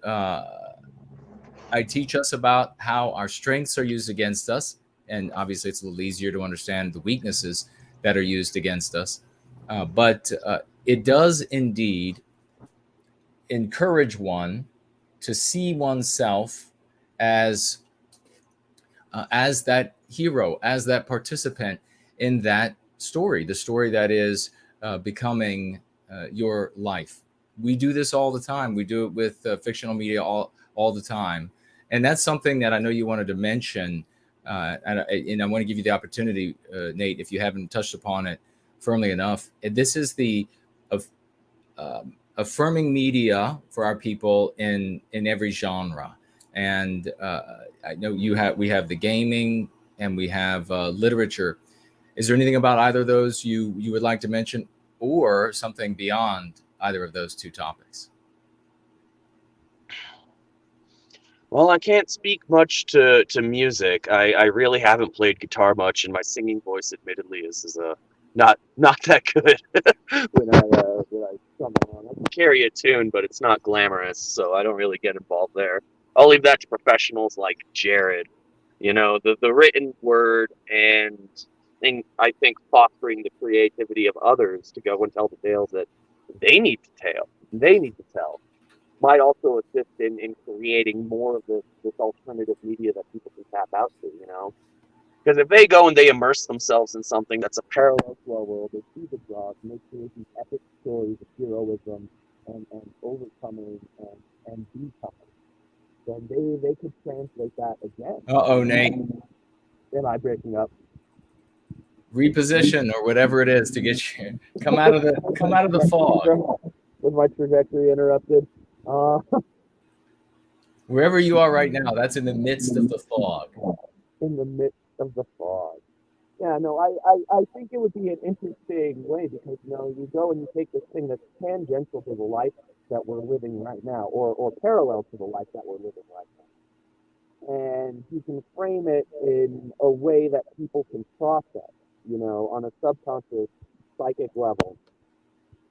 Speaker 1: I teach us about how our strengths are used against us. And obviously, it's a little easier to understand the weaknesses that are used against us. But it does indeed encourage one to see oneself as that hero, as that participant in that story, the story that is becoming your life. We do this all the time. We do it with fictional media all the time. And that's something that I know you wanted to mention. And I want to give you the opportunity, Nate, if you haven't touched upon it firmly enough. And this is the affirming media for our people in every genre. And I know we have the gaming and we have literature. Is there anything about either of those you would like to mention, or something beyond either of those two topics?
Speaker 2: Well, I can't speak much to music. I really haven't played guitar much, and my singing voice, admittedly, is not that good. when I come on, I can carry a tune, but it's not glamorous, so I don't really get involved there. I'll leave that to professionals like Jared. You know, the written word and I think fostering the creativity of others to go and tell the tales that they need to tell might also assist in creating more of this alternative media that people can tap out to, you know? Because if they go and they immerse themselves in something that's a parallel to our world, they see the draws and they create these epic stories of heroism and overcoming and becoming, then they could translate that again.
Speaker 1: Uh-oh, Nate.
Speaker 2: Am I breaking up?
Speaker 1: Reposition or whatever it is to get you come out of the fog.
Speaker 2: With my trajectory interrupted.
Speaker 1: Wherever you are right now, that's in the midst of the fog.
Speaker 2: In the midst of the fog. Yeah, no, I think it would be an interesting way because, you know, you go and you take this thing that's tangential to the life that we're living right now, or parallel to the life that we're living right now. And you can frame it in a way that people can process, you know, on a subconscious psychic level.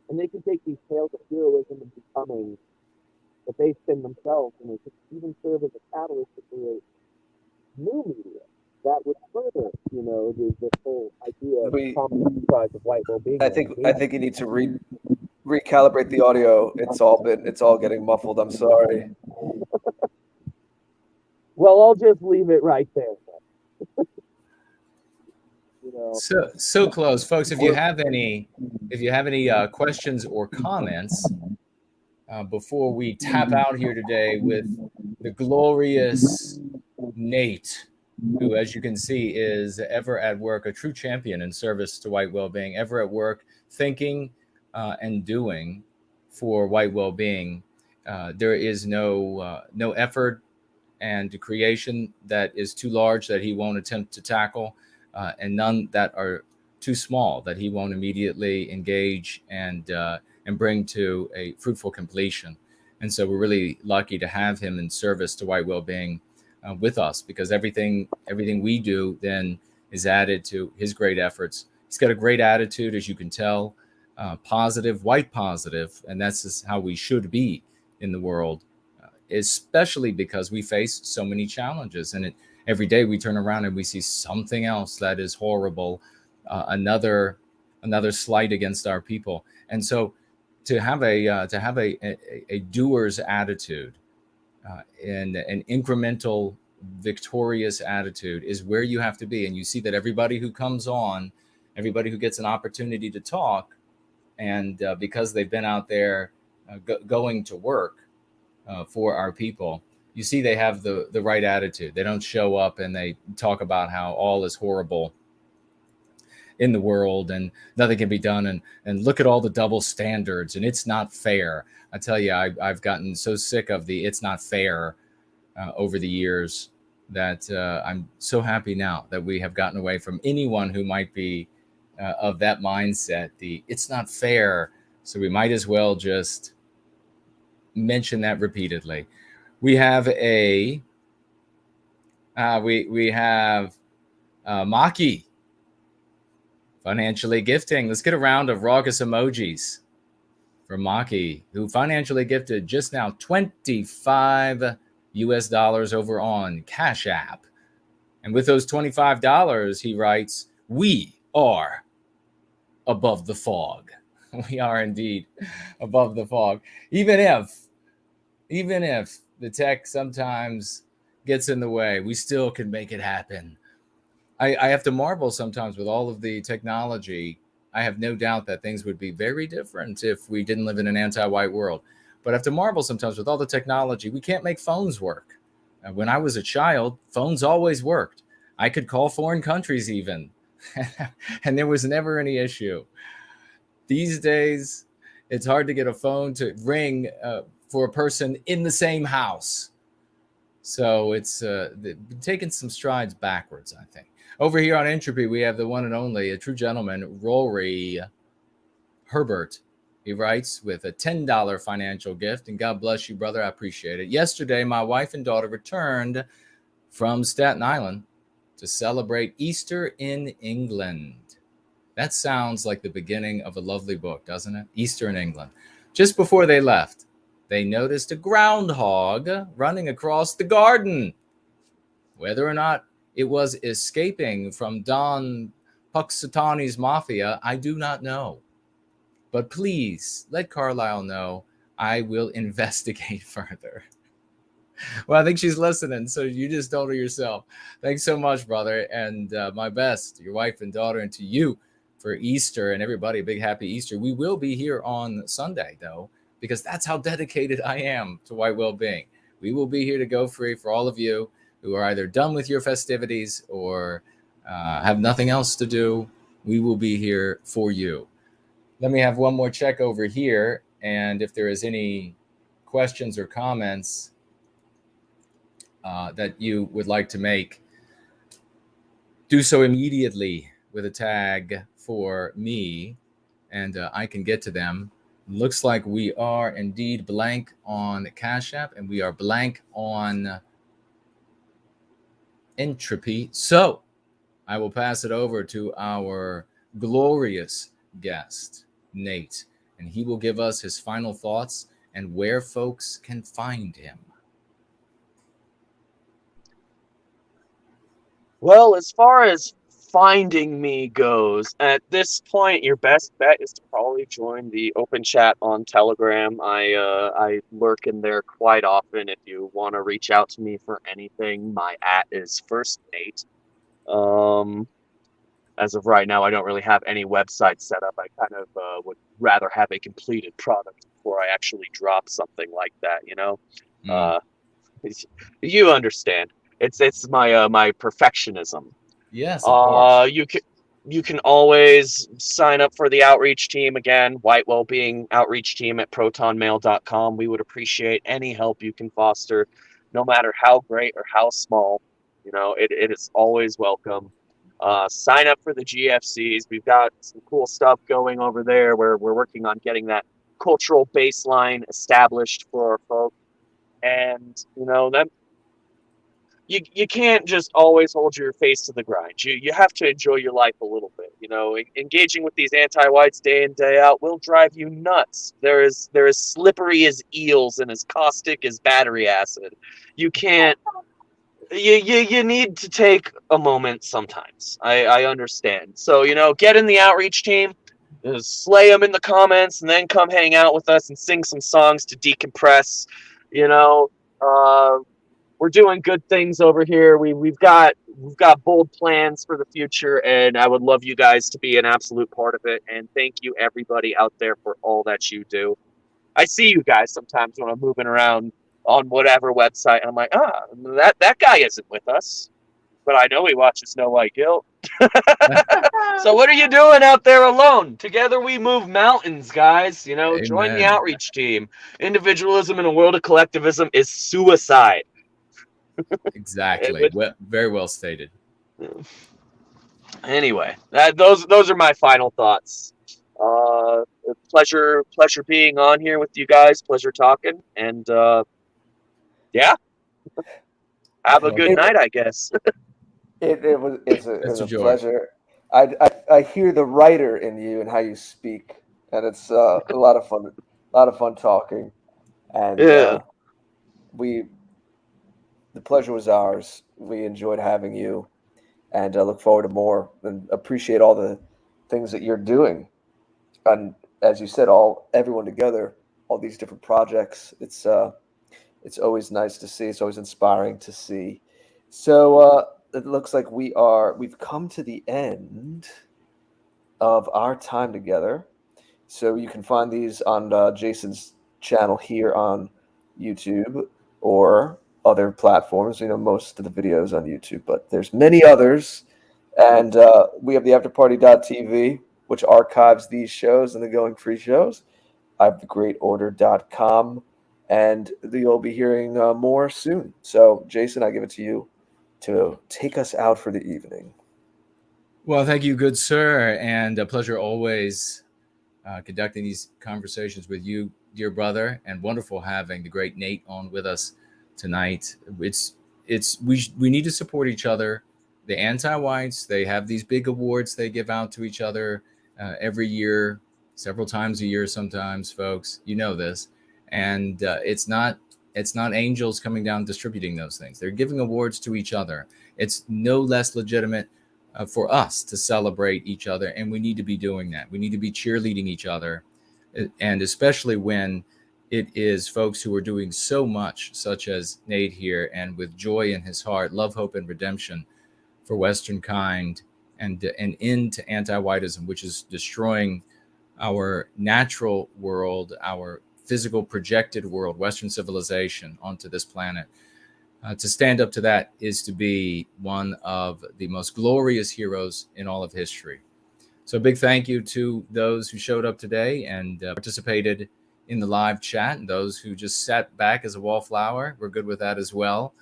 Speaker 2: And they can take these tales of heroism and becoming that they spin themselves, and it could even serve as a catalyst to create new media that would further, you know, this whole idea of common enterprise of white well-being.
Speaker 3: I think you need to recalibrate the audio. It's all getting muffled. I'm sorry.
Speaker 2: Well, I'll just leave it right there. You know.
Speaker 1: So close, folks. If you have any questions or comments before we tap out here today with the glorious Nate, who, as you can see, is ever at work, a true champion in service to white well-being, ever at work, thinking and doing for white well-being. There is no effort and creation that is too large that he won't attempt to tackle, and none that are too small that he won't immediately engage and bring to a fruitful completion. And so we're really lucky to have him in service to white well-being with us, because everything we do then is added to his great efforts. He's got a great attitude, as you can tell, positive, white positive, and that's just how we should be in the world, especially because we face so many challenges. And every day we turn around and we see something else that is horrible, another slight against our people. And so to have a doer's attitude, and an incremental, victorious attitude is where you have to be. And you see that everybody who comes on, everybody who gets an opportunity to talk, and because they've been out there going to work for our people, you see they have the right attitude. They don't show up and they talk about how all is horrible in the world and nothing can be done, and look at all the double standards and it's not fair. I tell you, I've gotten so sick of the it's not fair over the years that I'm so happy now that we have gotten away from anyone who might be of that mindset, the it's not fair. So we might as well just mention that repeatedly. We have we have Maki financially gifting. Let's get a round of raucous emojis for Maki, who financially gifted just now $25 over on Cash App. And with those $25, he writes, "We are above the fog." We are indeed above the fog. Even if the tech sometimes gets in the way, we still can make it happen. I have to marvel sometimes with all of the technology. I have no doubt that things would be very different if we didn't live in an anti-white world. But I have to marvel sometimes with all the technology. We can't make phones work. When I was a child, phones always worked. I could call foreign countries even, and there was never any issue. These days, it's hard to get a phone to ring for a person in the same house. So it's taken some strides backwards, I think. Over here on Entropy, we have the one and only, a true gentleman, Rory Herbert. He writes with a $10 financial gift, and God bless you, brother. I appreciate it. Yesterday, my wife and daughter returned from Staten Island to celebrate Easter in England. That sounds like the beginning of a lovely book, doesn't it? Easter in England. Just before they left, they noticed a groundhog running across the garden. Whether or not it was escaping from Don Puxatani's mafia, I do not know. But please let Carlisle know. I will investigate further. Well, I think she's listening, so you just told her yourself. Thanks so much, brother, and my best to your wife and daughter, and to you for Easter, and everybody, a big happy Easter. We will be here on Sunday, though, because that's how dedicated I am to white well-being. We will be here to go free for all of you who are either done with your festivities or have nothing else to do. We will be here for you. Let me have one more check over here, and if there is any questions or comments that you would like to make, do so immediately with a tag for me, and I can get to them. Looks like we are indeed blank on Cash App, and we are blank on Entropy. So I will pass it over to our glorious guest, Nate, and he will give us his final thoughts and where folks can find him.
Speaker 2: Well, as far as finding me goes, at this point, your best bet is to probably join the open chat on Telegram. I lurk in there quite often. If you want to reach out to me for anything, my @ is firstnate. As of right now, I don't really have any website set up. I kind of would rather have a completed product before I actually drop something like that. You know, you understand. It's my perfectionism.
Speaker 1: Yes, of course.
Speaker 2: You can always sign up for the outreach team again, white wellbeing outreach team at protonmail.com. We would appreciate any help you can foster, no matter how great or how small. You know, it is always welcome. Sign up for the GFCs. We've got some cool stuff going over there where we're working on getting that cultural baseline established for our folks. And, you know, that you can't just always hold your face to the grind. You have to enjoy your life a little bit. You know, engaging with these anti-whites day in, day out will drive you nuts. They're as slippery as eels and as caustic as battery acid. You can't. You need to take a moment sometimes. I understand. So, you know, get in the outreach team, slay them in the comments, and then come hang out with us and sing some songs to decompress. You know, we're doing good things over here. We've got bold plans for the future, and I would love you guys to be an absolute part of it. And thank you everybody out there for all that you do. I see you guys sometimes when I'm moving around on whatever website, and I'm like, that guy isn't with us, but I know he watches No White Guilt. So what are you doing out there alone? Together we move mountains, guys. You know, join the
Speaker 1: Amen.
Speaker 2: outreach team. Individualism in a world of collectivism is suicide.
Speaker 1: Exactly. Well, very well stated.
Speaker 2: Anyway, those are my final thoughts. Pleasure being on here with you guys. Pleasure talking, and yeah, have a good night, I guess.
Speaker 3: It's a
Speaker 1: joy.
Speaker 3: pleasure. I hear the writer in you and how you speak, and it's a lot of fun. A lot of fun talking, and
Speaker 2: Yeah.
Speaker 3: the pleasure was ours. We enjoyed having you, and I look forward to more. And appreciate all the things that you're doing, and as you said, everyone together, all these different projects. It's always nice to see. It's always inspiring to see. So it looks like we've come to the end of our time together. So you can find these on Jason's channel here on YouTube or other platforms. You know, most of the videos on YouTube, but there's many others. And we have the afterparty.tv, which archives these shows and the Going Free shows. I have thegreatorder.com, and you'll be hearing more soon. So, Jason, I give it to you to take us out for the evening.
Speaker 1: Well, thank you, good sir, and a pleasure always conducting these conversations with you, dear brother, and wonderful having the great Nate on with us tonight. We need to support each other. The anti-whites, they have these big awards they give out to each other every year, several times a year sometimes, folks. You know this. And it's not angels coming down distributing those things. They're giving awards to each other. It's no less legitimate for us to celebrate each other, and we need to be doing that. We need to be cheerleading each other, and especially when it is folks who are doing so much, such as Nate here, and with joy in his heart, love, hope, and redemption for Western kind, and an end to anti-whiteism, which is destroying our natural world, our physical projected world, Western civilization onto this planet. To stand up to that is to be one of the most glorious heroes in all of history. So a big thank you to those who showed up today and participated in the live chat, and those who just sat back as a wallflower. We're good with that as well.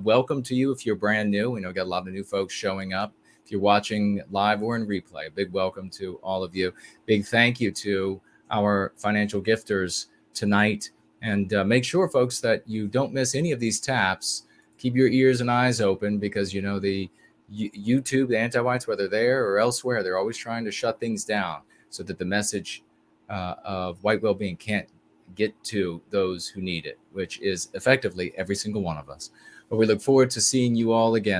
Speaker 1: Welcome to you if you're brand new. We know we got a lot of new folks showing up. If you're watching live or in replay, a big welcome to all of you. Big thank you to our financial gifters tonight. And make sure, folks, that you don't miss any of these taps. Keep your ears and eyes open, because, you know, the YouTube, the anti-whites, whether there or elsewhere, they're always trying to shut things down so that the message of white well-being can't get to those who need it, which is effectively every single one of us. But we look forward to seeing you all again.